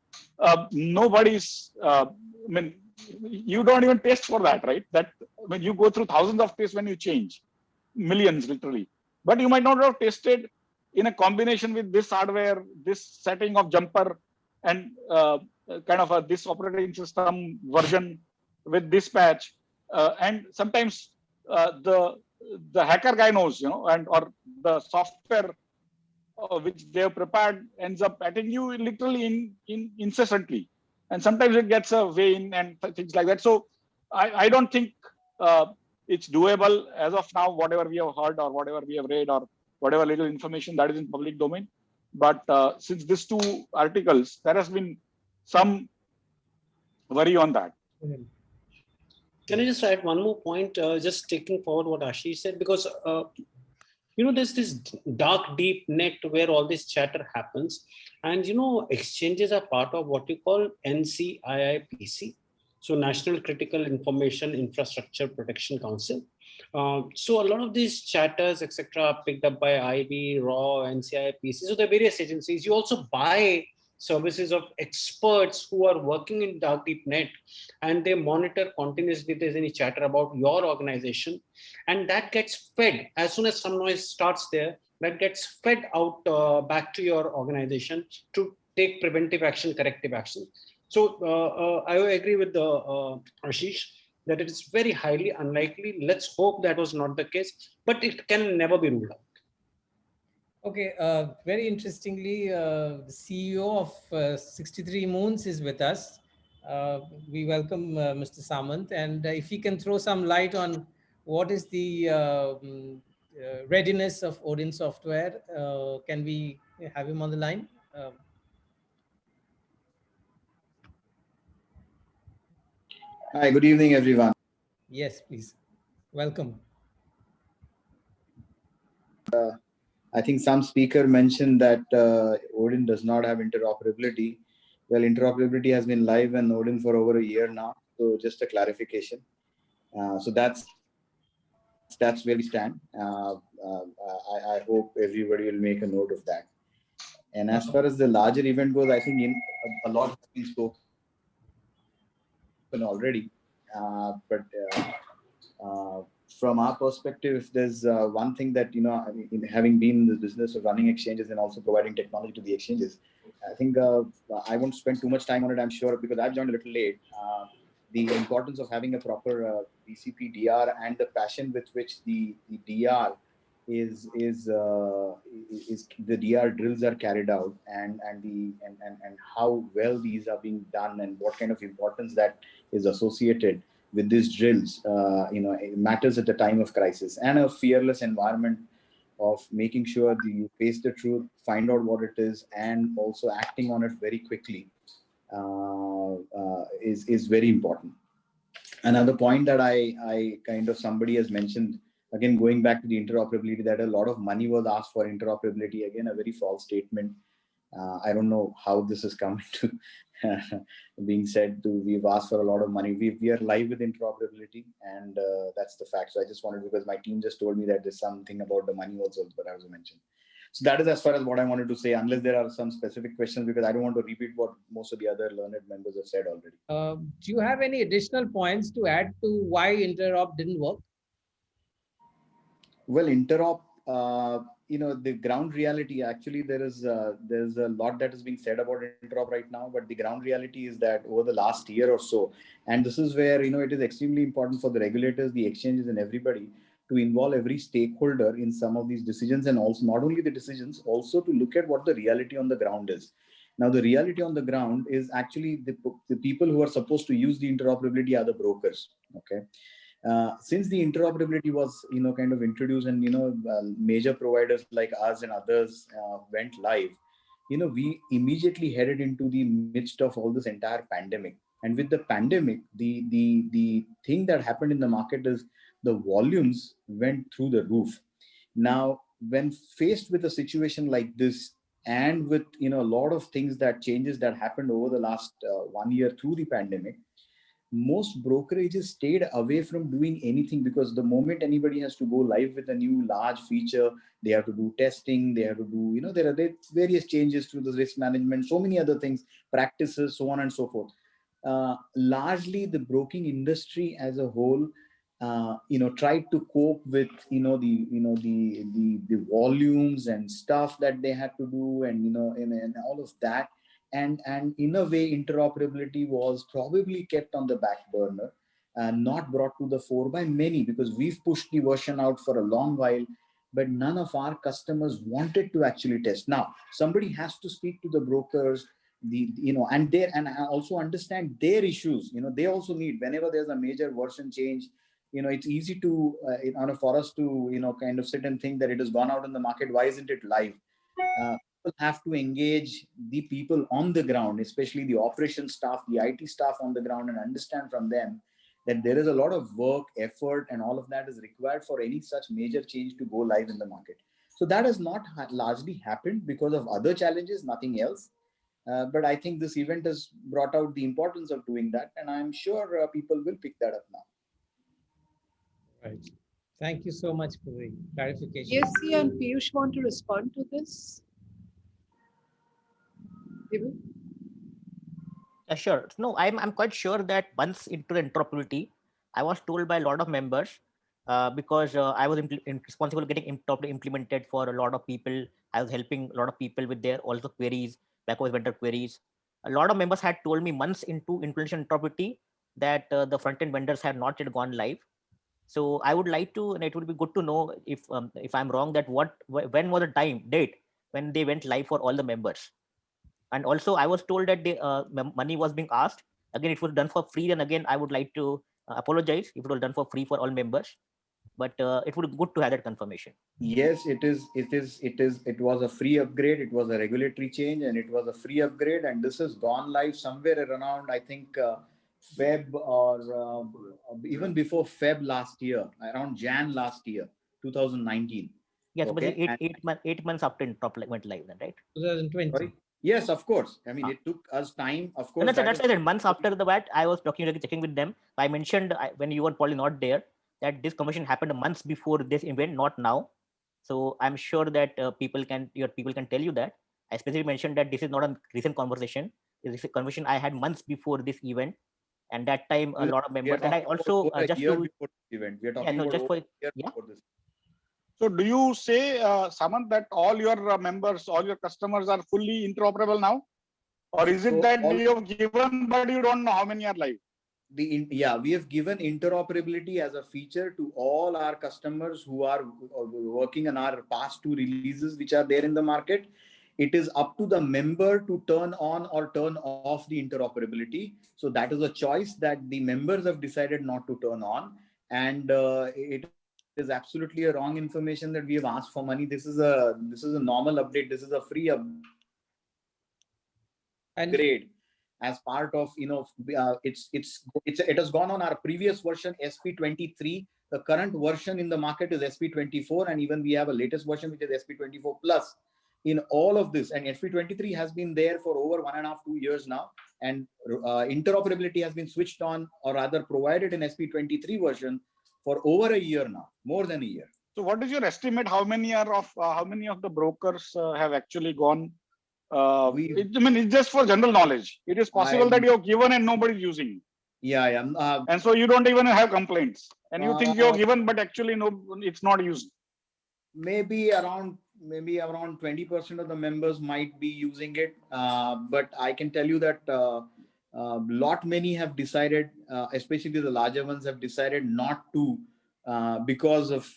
[SPEAKER 2] nobody's. I mean, you don't even test for that, right? That when you go through thousands of tests when you change, millions literally, but you might not have tested in a combination with this hardware, this setting of jumper, and kind of this operating system version with this patch, and sometimes the hacker guy knows, and or the software which they have prepared ends up attacking you literally in incessantly, and sometimes it gets a way in and things like that. So I don't think it's doable as of now, whatever we have heard or whatever we have read or whatever little information that is in public domain. But since these two articles, there has been some worry on that.
[SPEAKER 4] Can I just add one more point, just taking forward what Ashish said, because there's this dark, deep net where all this chatter happens. And, exchanges are part of what you call NCIIPC. So National Critical Information Infrastructure Protection Council. So a lot of these chatters, etc., are picked up by IB, RAW, NCIIPC. So there are various agencies. You also buy services of experts who are working in dark deep net, and they monitor continuously if there's any chatter about your organization, and that gets fed as soon as some noise starts there. That gets fed out back to your organization to take preventive action, corrective action. So I agree with Ashish that it is very highly unlikely. Let's hope that was not the case, but it can never be ruled out.
[SPEAKER 5] Okay, very interestingly, the CEO of 63 Moons is with us. We welcome Mr. Samant, and if he can throw some light on what is the readiness of Odin Software, can we have him on the line?
[SPEAKER 6] Hi, good evening, everyone.
[SPEAKER 5] Yes, please. Welcome.
[SPEAKER 6] I think some speaker mentioned that Odin does not have interoperability. Well, interoperability has been live in Odin for over a year now. So just a clarification. So that's where we stand. I hope everybody will make a note of that. And as far as the larger event goes, I think a lot has been spoken already. But from our perspective, if there's one thing that, in having been in the business of running exchanges and also providing technology to the exchanges, I think I won't spend too much time on it, I'm sure, because I've joined a little late. The importance of having a proper BCP DR and the passion with which the DR is the DR drills are carried out, and how well these are being done, and what kind of importance that is associated with these drills, it matters at a time of crisis, and a fearless environment of making sure that you face the truth, find out what it is, and also acting on it very quickly is very important. Another point that I kind of, somebody has mentioned, again, going back to the interoperability, that a lot of money was asked for interoperability. Again, a very false statement. I don't know how this is coming to being said to, we've asked for a lot of money. We are live with interoperability, and that's the fact. So I just wanted, because my team just told me that there's something about the money also, but I also mentioned. So that is as far as what I wanted to say, unless there are some specific questions, because I don't want to repeat what most of the other learned members have said already.
[SPEAKER 5] Do you have any additional points to add to why interop didn't work?
[SPEAKER 6] Well, interop, the ground reality, actually, there's a lot that is being said about interop right now, but the ground reality is that over the last year or so, and this is where, it is extremely important for the regulators, the exchanges, and everybody to involve every stakeholder in some of these decisions, and also not only the decisions, also to look at what the reality on the ground is. Now, the reality on the ground is actually the people who are supposed to use the interoperability are the brokers. Okay. Since the interoperability was, kind of introduced, and, major providers like us and others went live, we immediately headed into the midst of all this entire pandemic. And with the pandemic, the thing that happened in the market is the volumes went through the roof. Now, when faced with a situation like this, and with, a lot of things that changes that happened over the last 1 year through the pandemic, most brokerages stayed away from doing anything, because the moment anybody has to go live with a new large feature, they have to do testing, they have to do, there are various changes to the risk management, so many other things, practices, so on and so forth. Largely the broking industry as a whole, tried to cope with, the volumes and stuff that they had to do, and, and all of that. And in a way, interoperability was probably kept on the back burner and not brought to the fore by many, because we've pushed the version out for a long while, but none of our customers wanted to actually test. Now, somebody has to speak to the brokers, and also understand their issues. They also need, whenever there's a major version change, it's easy to, for us to, kind of sit and think that it has gone out in the market. Why isn't it live? People have to engage the people on the ground, especially the operations staff, the IT staff on the ground, and understand from them that there is a lot of work, effort, and all of that is required for any such major change to go live in the market. So that has not largely happened because of other challenges, nothing else. But I think this event has brought out the importance of doing that, and I'm sure people will pick that up now.
[SPEAKER 5] Right. Thank you so much for the clarification.
[SPEAKER 1] Yes, and Piyush want to respond to this?
[SPEAKER 3] Sure. No, I'm quite sure that once into interoperability, I was told by a lot of members, because I was responsible for getting interoperability implemented for a lot of people. I was helping a lot of people with their also queries, back office vendor queries. A lot of members had told me months into implementation interoperability that the front end vendors had not yet gone live. So I would like to, and it would be good to know if I'm wrong, that when was the date when they went live for all the members. And also I was told that the money was being asked. Again, it was done for free. And again, I would like to apologize if it was done for free for all members, but it would be good to have that confirmation.
[SPEAKER 6] Yes, it was a free upgrade. It was a regulatory change, and it was a free upgrade. And this has gone live somewhere around, I think, Feb, or even before Feb last year, around Jan last year, 2019.
[SPEAKER 3] Yes,
[SPEAKER 6] okay?
[SPEAKER 3] but 8 months after Interop went live, then, right?
[SPEAKER 5] 2020.
[SPEAKER 6] Sorry? Yes, of course. I mean, it took us time. Of course,
[SPEAKER 3] No, that's why months after the VAT, I was checking with them. I mentioned when you were probably not there that this conversation happened months before this event, not now. So I'm sure that your people can tell you that. I specifically mentioned that this is not a recent conversation. This is a conversation I had months before this event, and that time a lot of members. And I also just
[SPEAKER 6] year
[SPEAKER 3] to
[SPEAKER 6] before this event, we are talking about
[SPEAKER 3] just for
[SPEAKER 6] yeah. Before this.
[SPEAKER 2] So do you say, Samant, that all your members, all your customers are fully interoperable now? Or is it that you have given, but you don't know how many are live?
[SPEAKER 6] We have given interoperability as a feature to all our customers who are working on our past 2 releases, which are there in the market. It is up to the member to turn on or turn off the interoperability. So that is a choice that the members have decided not to turn on. And it is absolutely a wrong information that we have asked for money. This is a normal update. This is a free upgrade. as part of, it has gone on our previous version, SP23. The current version in the market is SP24, and even we have a latest version which is SP24 plus. In all of this, and SP23 has been there for over 1.5 to 2 years now, and interoperability has been switched on, or rather provided in SP23 version for over a year now, more than a year.
[SPEAKER 2] So what is your estimate? How many of the brokers have actually gone? It's just for general knowledge. It is possible that you have given and nobody's using.
[SPEAKER 6] Yeah.
[SPEAKER 2] And so you don't even have complaints, and you think you're given, but actually no, it's not used.
[SPEAKER 6] Maybe around 20% of the members might be using it, but I can tell you that lot many have decided, especially the larger ones, have decided not to, because of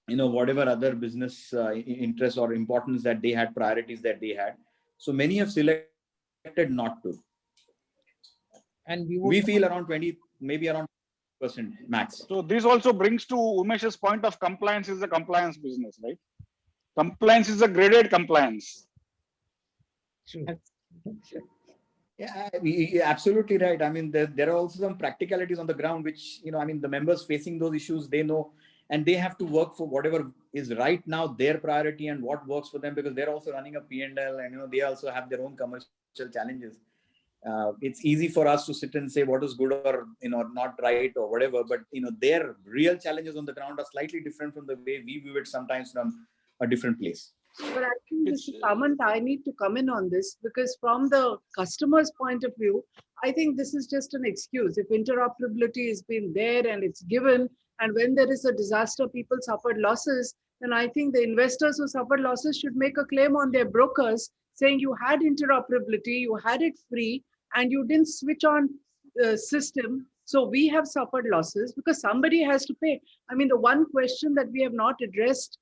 [SPEAKER 6] whatever other business interests or importance that they had, priorities that they had. So many have selected not to. And we feel around 20, maybe around % max.
[SPEAKER 2] So this also brings to Umesh's point of compliance is a compliance business, right? Compliance is a graded compliance.
[SPEAKER 5] True.
[SPEAKER 6] Yeah, you're absolutely right. I mean, there are also some practicalities on the ground, which, the members facing those issues, they know, and they have to work for whatever is right now their priority and what works for them, because they're also running a P&L, and, they also have their own commercial challenges. It's easy for us to sit and say what is good or, not right or whatever, but, their real challenges on the ground are slightly different from the way we view it sometimes from a different place.
[SPEAKER 1] But I think this is Samant, I need to come in on this, because from the customer's point of view, I think this is just an excuse. If interoperability has been there and it's given, and when there is a disaster, people suffered losses, then I think the investors who suffered losses should make a claim on their brokers saying you had interoperability, you had it free, and you didn't switch on the system. So we have suffered losses because somebody has to pay. I mean, the one question that we have not addressed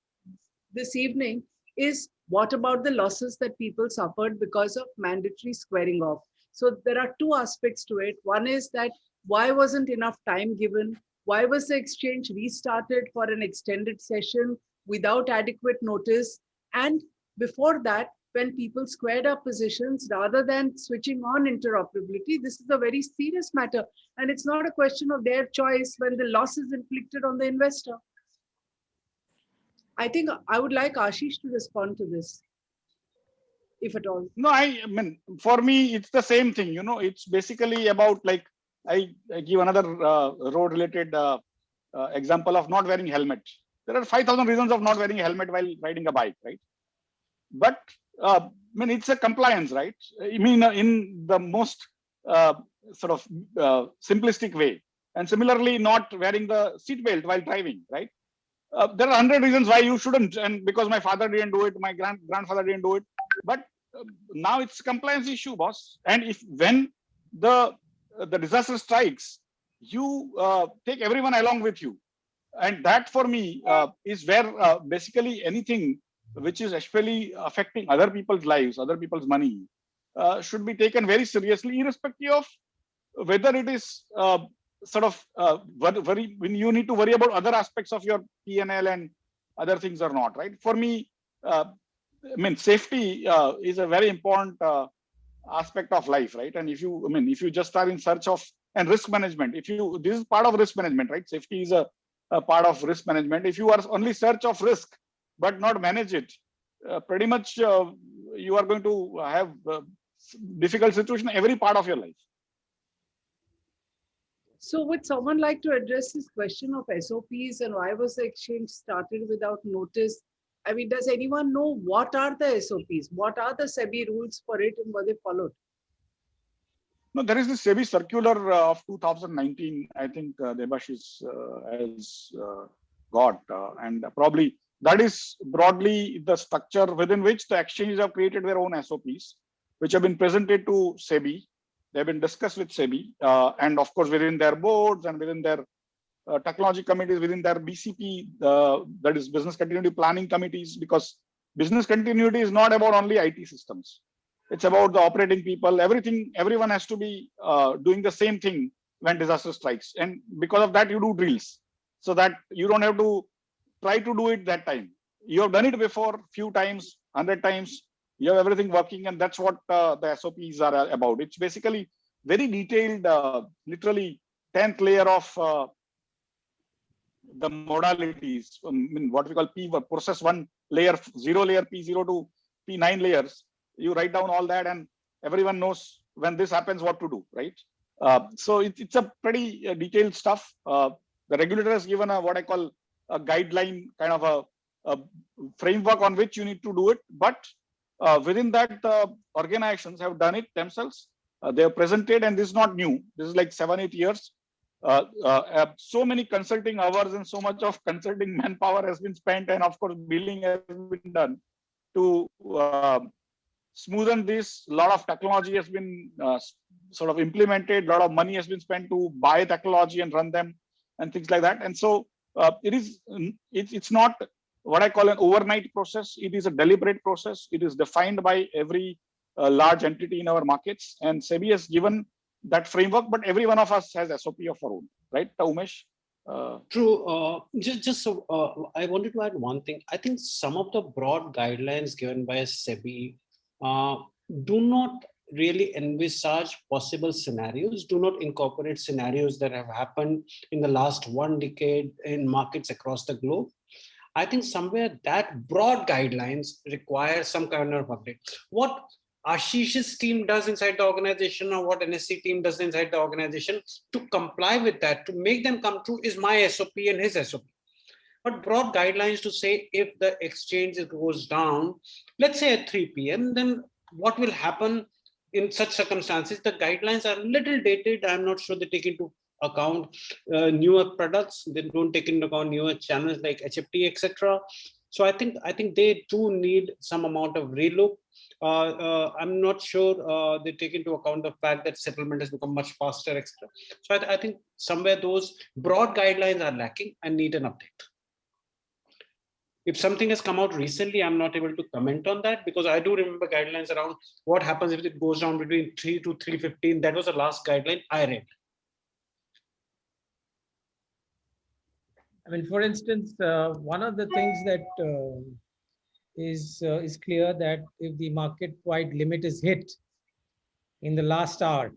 [SPEAKER 1] this evening is, what about the losses that people suffered because of mandatory squaring off? So there are two aspects to it. One is that why wasn't enough time given? Why was the exchange restarted for an extended session without adequate notice? And before that, when people squared up positions, rather than switching on interoperability, this is a very serious matter. And it's not a question of their choice when the loss is inflicted on the investor. I think I would like Ashish to respond to this, if at all.
[SPEAKER 2] No, I mean, for me, it's the same thing. It's basically about, like, I give another road-related example of not wearing helmet. There are 5,000 reasons of not wearing a helmet while riding a bike, right? But it's a compliance, right? I mean, in the most sort of simplistic way. And similarly, not wearing the seatbelt while driving, right? There are 100 reasons why you shouldn't, and because my father didn't do it, my grandfather didn't do it. But now it's a compliance issue, boss. And when the disaster strikes, you take everyone along with you, and that for me is where basically anything which is actually affecting other people's lives, other people's money, should be taken very seriously, irrespective of whether it is when you need to worry about other aspects of your P&L and other things or not, right? For me, safety is a very important aspect of life, right? And if you just are in search of, and risk management, this is part of risk management, right? Safety is a part of risk management. If you are only search of risk but not manage it, pretty much you are going to have difficult situation every part of your life.
[SPEAKER 1] So would someone like to address this question of SOPs and why was the exchange started without notice? I mean, does anyone know what are the SOPs? What are the SEBI rules for it, and were they followed?
[SPEAKER 2] No, there is the SEBI circular of 2019. I think Debashish has got, and probably that is broadly the structure within which the exchanges have created their own SOPs, which have been presented to SEBI. They've been discussed with SEBI, and of course within their boards and within their technology committees, within their BCP, that is business continuity planning committees, because business continuity is not about only IT systems. It's about the operating people, everything. Everyone has to be doing the same thing when disaster strikes. And because of that, you do drills so that you don't have to try to do it that time. You have done it before, few times, 100 times. you have everything working, and that's what the SOPs are about. It's basically very detailed, literally 10th layer of the modalities, what we call P process 1 layer, 0 layer, P0 to P9 layers. You write down all that, and everyone knows when this happens what to do, right? So it's a pretty detailed stuff. The regulator has given a what I call a guideline, kind of a framework on which you need to do it. But within that, the organizations have done it themselves. They have presented, and this is not new. This is like 7-8 years. So many consulting hours and so much of consulting manpower has been spent, and of course billing has been done to smoothen this. A lot of technology has been sort of implemented. A lot of money has been spent to buy technology and run them and things like that. And so it's not what I call an overnight process. It is a deliberate process. It is defined by every large entity in our markets, and SEBI has given that framework, but every one of us has SOP of our own, right, Umesh?
[SPEAKER 4] True. I wanted to add one thing. I think some of the broad guidelines given by SEBI do not really envisage possible scenarios, do not incorporate scenarios that have happened in the last 1 decade in markets across the globe. I think somewhere that broad guidelines require some kind of update. What Ashish's team does inside the organization, or what NSE team does inside the organization to comply with that, to make them come true, is my SOP and his SOP. But broad guidelines to say if the exchange goes down, let's say at 3 p.m., then what will happen in such circumstances? The guidelines are a little dated. I'm not sure they take into account newer products. They don't take into account newer channels like HFT, etc. So I think they do need some amount of relook. I'm not sure they take into account the fact that settlement has become much faster, etc. So I think somewhere those broad guidelines are lacking and need an update. If something has come out recently, I'm not able to comment on that, because I do remember guidelines around what happens if it goes down between 3 to 3:15. That was the last guideline I read.
[SPEAKER 5] I mean, for instance, one of the things that is clear, that if the market-wide limit is hit in the last hour,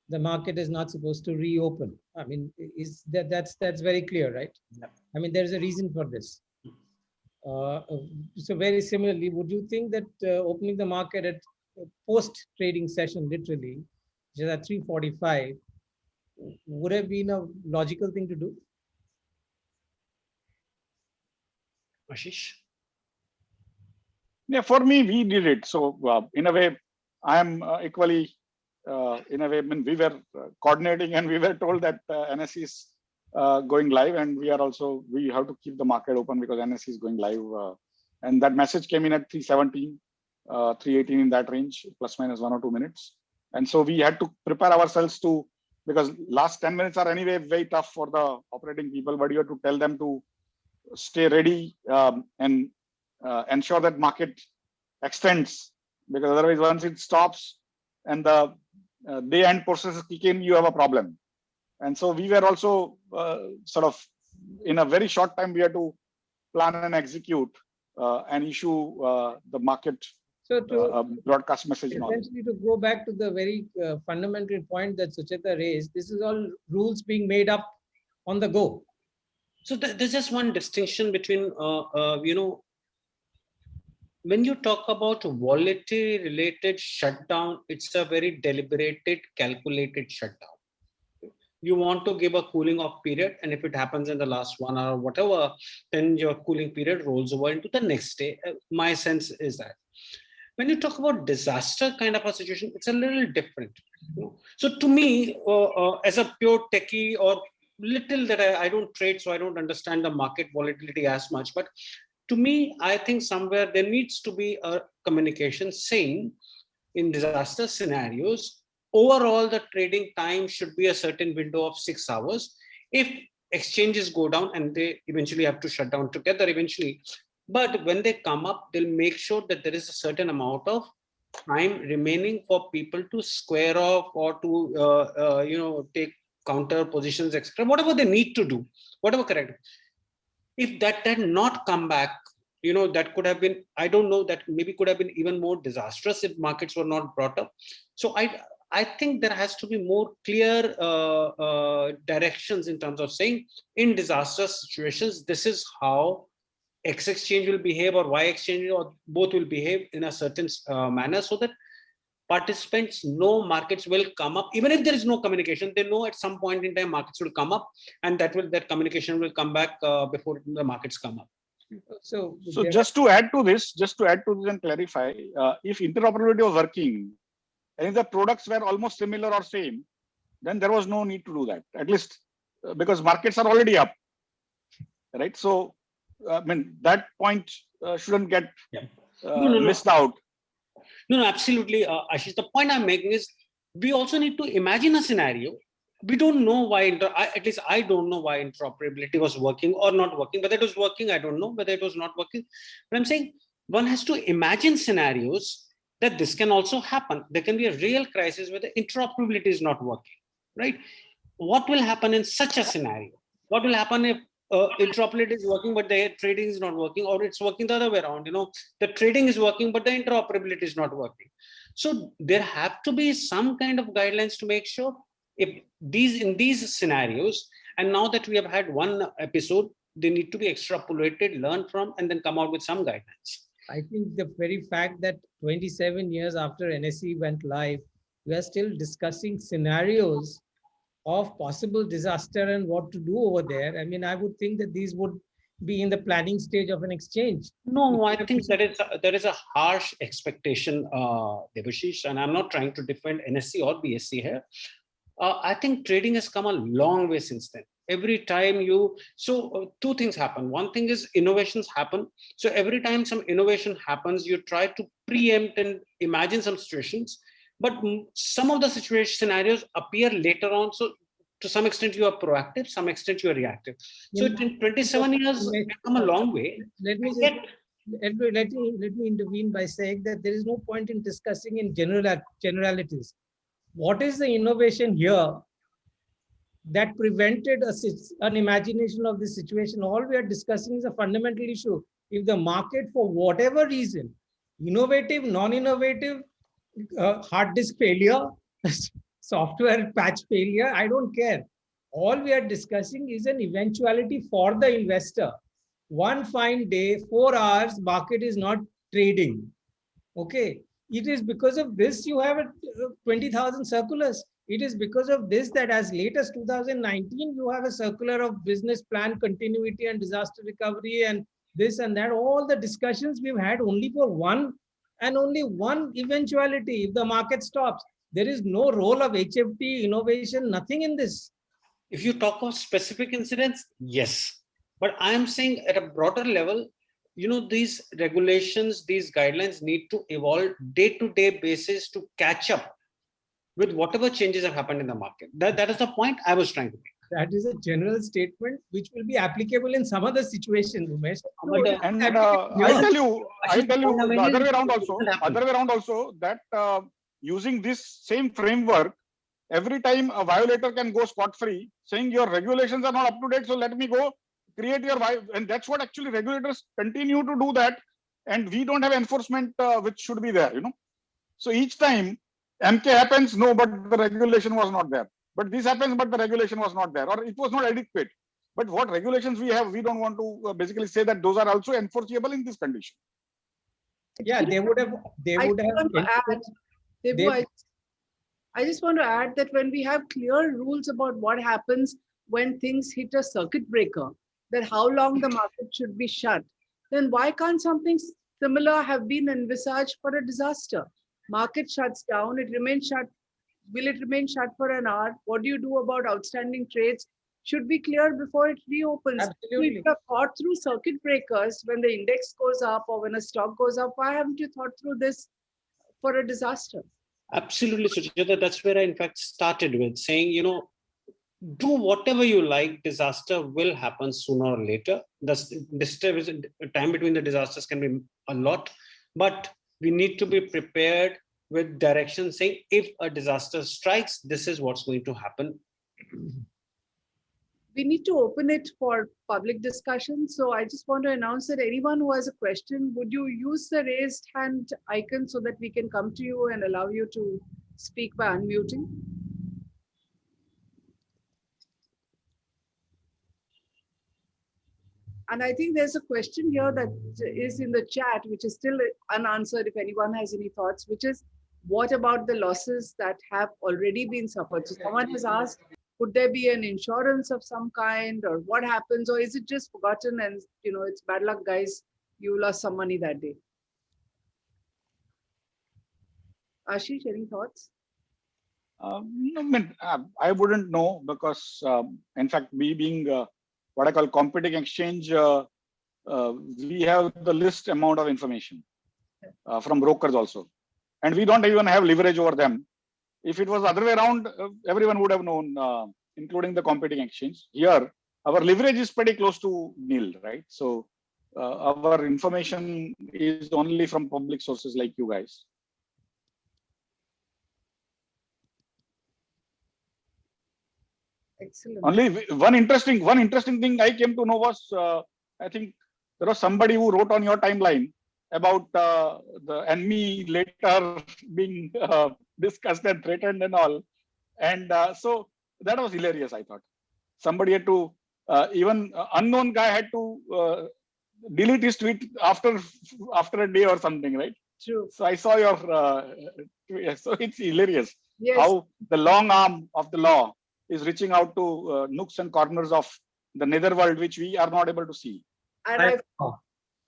[SPEAKER 5] the market is not supposed to reopen. I mean, that's very clear, right?
[SPEAKER 4] Yeah.
[SPEAKER 5] I mean, there's a reason for this. So very similarly, would you think that opening the market at post-trading session, literally, which is at 3:45, would have been a logical thing to do?
[SPEAKER 4] Ashish?
[SPEAKER 2] Yeah, for me, we did it. So in a way, I am equally, in a way, I mean, we were coordinating, and we were told that NSE is going live, and we have to keep the market open because NSE is going live. And that message came in at 3:17, 3:18 in that range, plus minus 1 or 2 minutes. And so we had to prepare ourselves because last 10 minutes are anyway very tough for the operating people, but you have to tell them to stay ready and ensure that market extends, because otherwise once it stops and the day end processes kick in, you have a problem. And so we were also sort of in a very short time, we had to plan and execute and issue the market broadcast message.
[SPEAKER 5] Essentially, to go back to the very fundamental point that Sucheta raised, this is all rules being made up on the go.
[SPEAKER 4] So there's just one distinction between, when you talk about volatility-related shutdown, it's a very deliberated, calculated shutdown. You want to give a cooling off period, and if it happens in the last 1 hour or whatever, then your cooling period rolls over into the next day. My sense is that. When you talk about disaster kind of a situation, it's a little different. So to me, as a pure techie, or little that I don't trade, so I don't understand the market volatility as much. But to me, I think somewhere there needs to be a communication saying in disaster scenarios, overall the trading time should be a certain window of 6 hours. If exchanges go down, and they eventually have to shut down together eventually, but when they come up, they'll make sure that there is a certain amount of time remaining for people to square off or to take counter positions, etc. Whatever they need to do, whatever correct. If that did not come back that could have been, I don't know, that maybe could have been even more disastrous if markets were not brought up. So I think there has to be more clear directions in terms of saying in disastrous situations, this is how X exchange will behave or Y exchange or both will behave in a certain manner, so that participants know markets will come up. Even if there is no communication, they know at some point in time markets will come up, and that communication will come back before the markets come up.
[SPEAKER 5] So,
[SPEAKER 2] So just to add to this and clarify, if interoperability was working and if the products were almost similar or same, then there was no need to do that, at least because markets are already up, right? So, I mean, that point shouldn't get missed out.
[SPEAKER 4] No, absolutely. Ashish, the point I'm making is we also need to imagine a scenario. We don't know why, at least I don't know why interoperability was working or not working. Whether it was working, I don't know. Whether it was not working. But I'm saying one has to imagine scenarios that this can also happen. There can be a real crisis where the interoperability is not working, right? What will happen in such a scenario? What will happen if interoperability is working, but the trading is not working, or it's working the other way around? The trading is working, but the interoperability is not working. So there have to be some kind of guidelines to make sure if in these scenarios, and now that we have had one episode, they need to be extrapolated, learn from, and then come out with some guidelines.
[SPEAKER 5] I think the very fact that 27 years after NSE went live, we are still discussing scenarios of possible disaster and what to do over there. I mean, I would think that these would be in the planning stage of an exchange.
[SPEAKER 4] No, I think there is a harsh expectation, Debashish, and I'm not trying to defend NSE or BSE here. I think trading has come a long way since then. Every time two things happen. One thing is innovations happen. So every time some innovation happens, you try to preempt and imagine some situations, but some of the scenarios appear later on. So to some extent you are proactive, some extent you are reactive. So in 27 years, we've come a long way.
[SPEAKER 5] Let me intervene by saying that there is no point in discussing in generalities. What is the innovation here that prevented an imagination of this situation? All we are discussing is a fundamental issue. If the market, for whatever reason, innovative, non-innovative, hard disk failure, software patch failure, I don't care. All we are discussing is an eventuality for the investor. One fine day, 4 hours, market is not trading. Okay. It is because of this you have 20,000 circulars. It is because of this that as late as 2019, you have a circular of business plan continuity and disaster recovery and this and that. All the discussions we've had only for one eventuality. If the market stops, there is no role of HFT, innovation, nothing in this.
[SPEAKER 4] If you talk of specific incidents, yes. But I am saying at a broader level, these regulations, these guidelines need to evolve day-to-day basis to catch up with whatever changes have happened in the market. That is the point I was trying to make.
[SPEAKER 5] That is a general statement which will be applicable in some other situation, Umesh.
[SPEAKER 2] And I'll tell you the other way around also that using this same framework, every time a violator can go scot-free, saying your regulations are not up to date, so let me go create your, and that's what actually regulators continue to do that, and we don't have enforcement which should be there, So each time MK happens, no, but the regulation was not there. But this happens, but the regulation was not there, or it was not adequate. But what regulations we have, we don't want to basically say that those are also enforceable in this condition.
[SPEAKER 5] Yeah, they would have.
[SPEAKER 1] I just want to add that when we have clear rules about what happens when things hit a circuit breaker, that how long the market should be shut, then why can't something similar have been envisaged for a disaster? Market shuts down, it remains shut. Will it remain shut for an hour? What do you do about outstanding trades? Should be clear before it reopens.
[SPEAKER 5] Absolutely.
[SPEAKER 1] If you have thought through circuit breakers when the index goes up or when a stock goes up, why haven't you thought through this for a disaster?
[SPEAKER 4] Absolutely, Sucheta. That's where I in fact started with saying, do whatever you like, disaster will happen sooner or later. The time between the disasters can be a lot, but we need to be prepared with direction saying if a disaster strikes, this is what's going to happen.
[SPEAKER 1] we need to open it for public discussion. So I just want to announce that anyone who has a question, would you use the raised hand icon so that we can come to you and allow you to speak by unmuting? And I think there's a question here that is in the chat, which is still unanswered if anyone has any thoughts, which is, what about the losses that have already been suffered? So someone has asked, could there be an insurance of some kind, or what happens? Or is it just forgotten and, you know, it's bad luck, guys, you lost some money that day? Ashish, any thoughts?
[SPEAKER 2] No, I mean, I wouldn't know because, in fact, we being what I call competing exchange, we have the least amount of information from brokers also. And we don't even have leverage over them. If it was the other way around, everyone would have known, including the competing exchange. Here, our leverage is pretty close to nil, right? So our information is only from public sources like you guys.
[SPEAKER 1] Excellent.
[SPEAKER 2] Only one interesting thing I came to know was, I think there was somebody who wrote on your timeline about the enemy later being discussed and threatened and all. And so that was hilarious, I thought. Somebody had to, even unknown guy had to delete his tweet after a day or something, right?
[SPEAKER 1] True.
[SPEAKER 2] So I saw your, so it's hilarious.
[SPEAKER 1] Yes.
[SPEAKER 2] How the long arm of the law is reaching out to nooks and corners of the netherworld, which we are not able to see.
[SPEAKER 1] And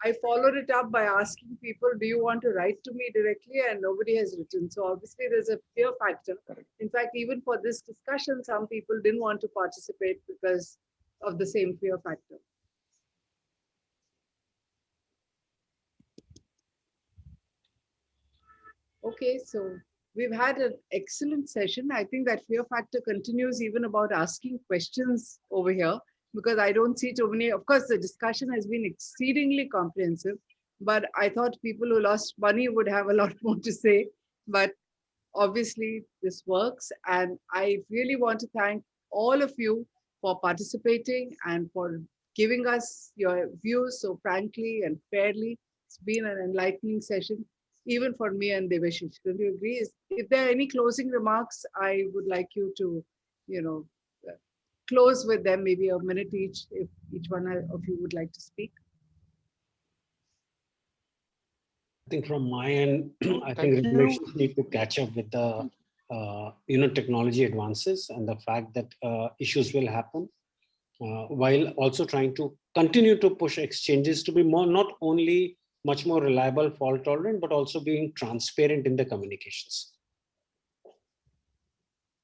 [SPEAKER 1] I followed it up by asking people, do you want to write to me directly? And nobody has written. So obviously there's a fear factor.
[SPEAKER 2] Correct.
[SPEAKER 1] In fact, even for this discussion, some people didn't want to participate because of the same fear factor. Okay, so we've had an excellent session. I think that fear factor continues even about asking questions over here, because I don't see too many. Of course, the discussion has been exceedingly comprehensive, but I thought people who lost money would have a lot more to say. But obviously, this works. And I really want to thank all of you for participating and for giving us your views so frankly and fairly. It's been an enlightening session, even for me and Devashish. Don't you agree? If there are any closing remarks, I would like you to, you know, close with them, maybe a minute each, if each one of you would like to speak.
[SPEAKER 4] I think from my end, I think regulations need to catch up with the technology advances and the fact that issues will happen, while also trying to continue to push exchanges to be more, not only much more reliable, fault tolerant, but also being transparent in the communications.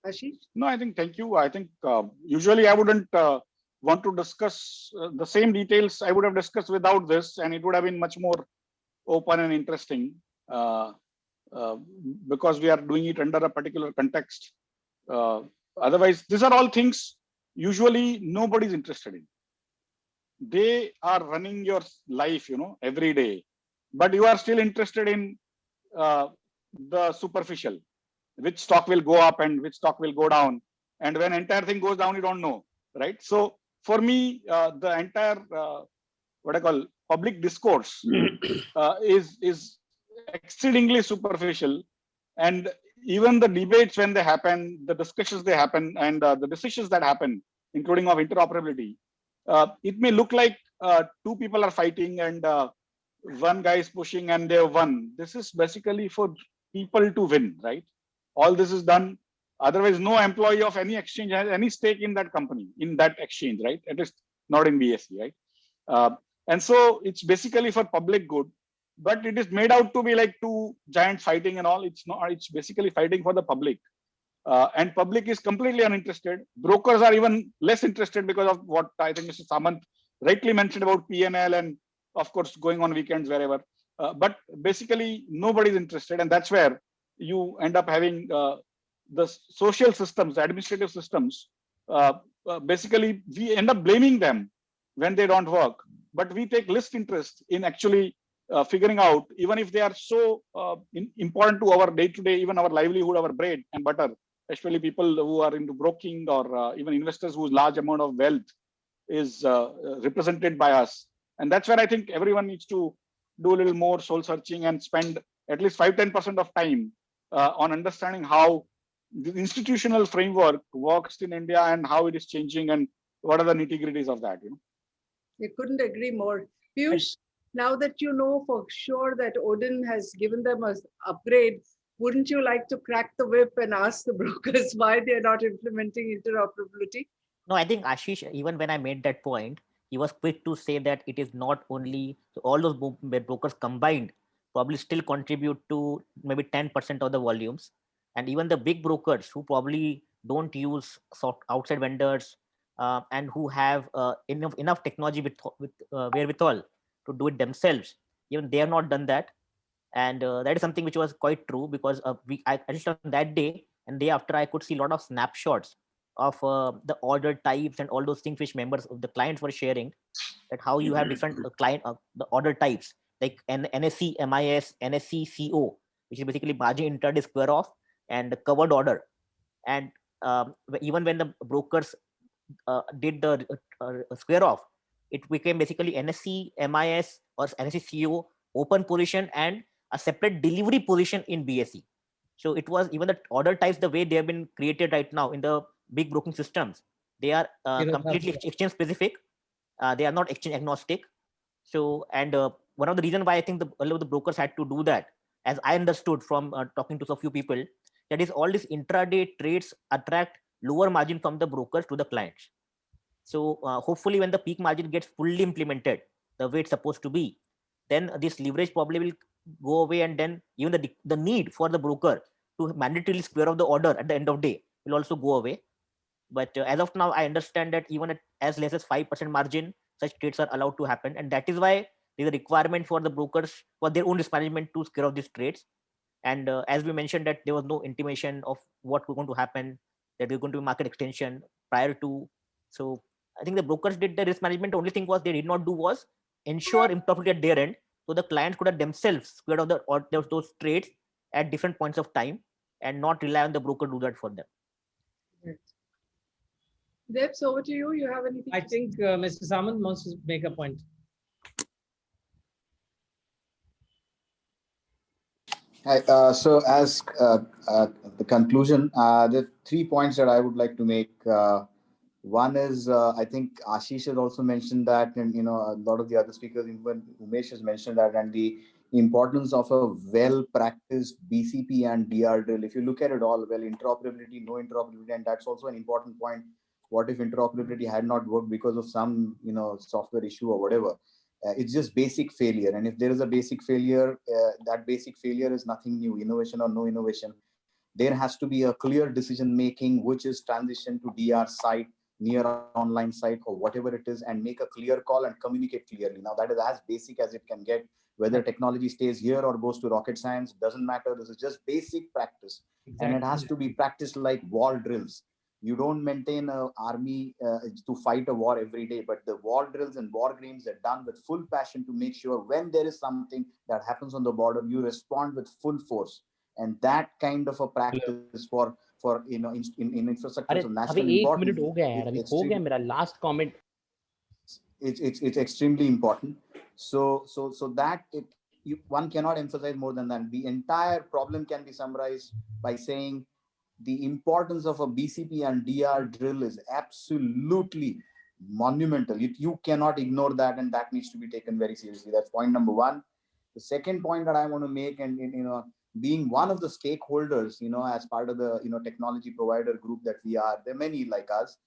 [SPEAKER 1] Ashish?
[SPEAKER 2] No, I think, thank you. I think usually I wouldn't want to discuss the same details I would have discussed without this, and it would have been much more open and interesting because we are doing it under a particular context. Otherwise, these are all things usually nobody's interested in. They are running your life, every day, but you are still interested in the superficial, which stock will go up and which stock will go down. And when entire thing goes down, you don't know, right? So for me, the entire, what I call public discourse is exceedingly superficial. And even the debates when they happen, the discussions they happen, and the decisions that happen, including of interoperability, it may look like two people are fighting and one guy is pushing and they won. This is basically for people to win, right? All this is done. Otherwise, no employee of any exchange has any stake in that company, in that exchange, right? It is not in BSE, right? And so it's basically for public good, but it is made out to be like two giants fighting and all. It's not, it's basically fighting for the public. And public is completely uninterested. Brokers are even less interested because of what I think Mr. Samant rightly mentioned about P&L and of course going on weekends wherever. But basically nobody's interested, and that's where you end up having the social systems, the administrative systems. Basically, we end up blaming them when they don't work, but we take least interest in actually figuring out, even if they are so important to our day-to-day, even our livelihood, our bread and butter. especially people who are into broking or even investors whose large amount of wealth is represented by us. And that's where I think everyone needs to do a little more soul searching and spend at least 5-10% of time on understanding how the institutional framework works in India and how it is changing and what are the nitty-gritties of that.
[SPEAKER 1] We couldn't agree more. Piyush, now that you know for sure that Odin has given them an upgrade, wouldn't you like to crack the whip and ask the brokers why they're not implementing interoperability?
[SPEAKER 3] No, I think Ashish, even when I made that point, he was quick to say that it is not only so all those brokers combined probably still contribute to maybe 10% of the volumes. And even the big brokers who probably don't use outside vendors and who have enough technology with wherewithal to do it themselves, even they have not done that. And that is something which was quite true because I just on that day and day after I could see a lot of snapshots of the order types and all those things which members of the clients were sharing, that how you have different the order types like NSE MIS, NSE CO, which is basically margin intraday square off and the covered order. And even when the brokers did the square off, it became basically NSE MIS or NSE CO open position and a separate delivery position in BSE. So it was even the order types, the way they have been created right now in the big broking systems, they are completely exchange specific. They are not exchange agnostic. So, and one of the reasons why I think all of the brokers had to do that, as I understood from talking to so few people, that is all these intraday trades attract lower margin from the brokers to the clients. So hopefully when the peak margin gets fully implemented the way it's supposed to be, then this leverage probably will go away, and then even the need for the broker to mandatorily square off the order at the end of day will also go away. But as of now, I understand that even at as less as 5% margin, such trades are allowed to happen. And that is why there's a requirement for the brokers for their own risk management to square off these trades. And as we mentioned that there was no intimation of what was going to happen, that there's going to be market extension prior to. So I think the brokers did the risk management. The only thing was they did not do was ensure improperly at their end. So the clients could have themselves squared off those trades at different points of time and not rely on the broker to do that for them.
[SPEAKER 1] Right. Debs, over to you. You have anything?
[SPEAKER 5] I think Mr. Samant wants to make a point.
[SPEAKER 6] So as the conclusion, the 3 points that I would like to make. One is, I think Ashish has also mentioned that, and a lot of the other speakers, even Umesh has mentioned that, and the importance of a well-practiced BCP and DR drill. If you look at it all, well, interoperability, no interoperability, and that's also an important point. What if interoperability had not worked because of some, software issue or whatever? It's just basic failure. And if there is a basic failure, that basic failure is nothing new, innovation or no innovation. There has to be a clear decision making, which is transition to DR site, near online site, or whatever it is, and make a clear call and communicate clearly. Now that is as basic as it can get. Whether technology stays here or goes to rocket science, doesn't matter. This is just basic practice. Exactly. And it has to be practiced like war drills. You don't maintain an army to fight a war every day, but the war drills and war games are done with full passion to make sure when there is something that happens on the border, you respond with full force. And that kind of a practice for in infrastructure of national importance.
[SPEAKER 7] Last comment.
[SPEAKER 6] It's extremely important. So that one cannot emphasize more than that. The entire problem can be summarized by saying the importance of a BCP and DR drill is absolutely monumental. You cannot ignore that, and that needs to be taken very seriously. That's point number one. The second point that I want to make, and being one of the stakeholders, as part of the technology provider group that we are, there are many like us.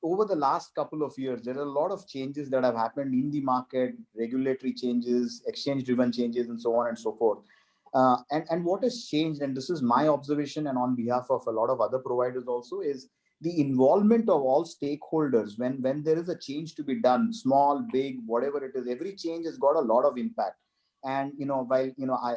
[SPEAKER 6] Over the last couple of years, there are a lot of changes that have happened in the market, regulatory changes, exchange-driven changes, and so on and so forth. And what has changed, and this is my observation and on behalf of a lot of other providers also, is the involvement of all stakeholders. When there is a change to be done, small, big, whatever it is, every change has got a lot of impact. And while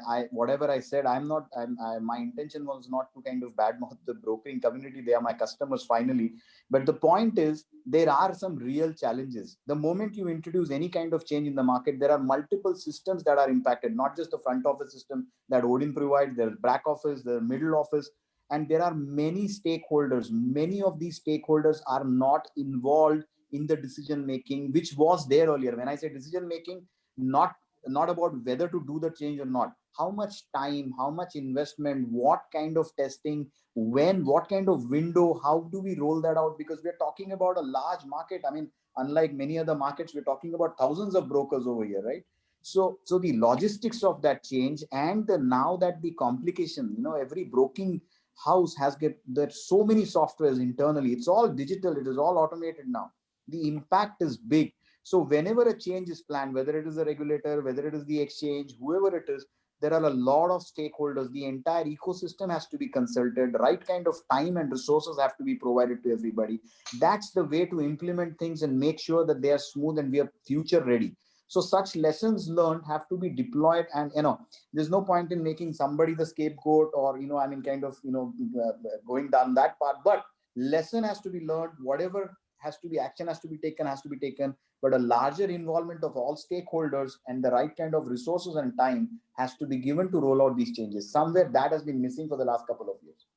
[SPEAKER 6] I whatever I said, my intention was not to kind of badmouth the brokering community. They are my customers finally. But the point is, there are some real challenges. The moment you introduce any kind of change in the market, there are multiple systems that are impacted, not just the front office system that Odin provides. There's back office, the middle office, and there are many stakeholders. Many of these stakeholders are not involved in the decision making, which was there earlier. When I say decision making, not about whether to do the change or not, how much time, how much investment, what kind of testing, when, what kind of window, how do we roll that out? Because we're talking about a large market. I mean, unlike many other markets, we're talking about thousands of brokers over here, right? So the logistics of that change, and now that the complication, every broking house there's so many softwares internally. It's all digital. It is all automated now. The impact is big. So whenever a change is planned, whether it is a regulator, whether it is the exchange, whoever it is, there are a lot of stakeholders. The entire ecosystem has to be consulted. The right kind of time and resources have to be provided to everybody. That's the way to implement things and make sure that they are smooth and we are future ready. So such lessons learned have to be deployed, and there's no point in making somebody the scapegoat or going down that path. But lesson has to be learned. Whatever has to be action has to be taken, but a larger involvement of all stakeholders and the right kind of resources and time has to be given to roll out these changes. Somewhere that has been missing for the last couple of years.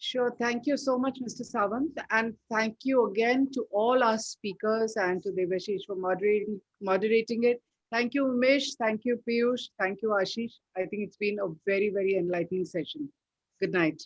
[SPEAKER 1] Sure. Thank you so much, Mr. Sawant. And thank you again to all our speakers and to Debashish for moderating it. Thank you, Umesh. Thank you, Piyush. Thank you, Ashish. I think it's been a very, very enlightening session. Good night.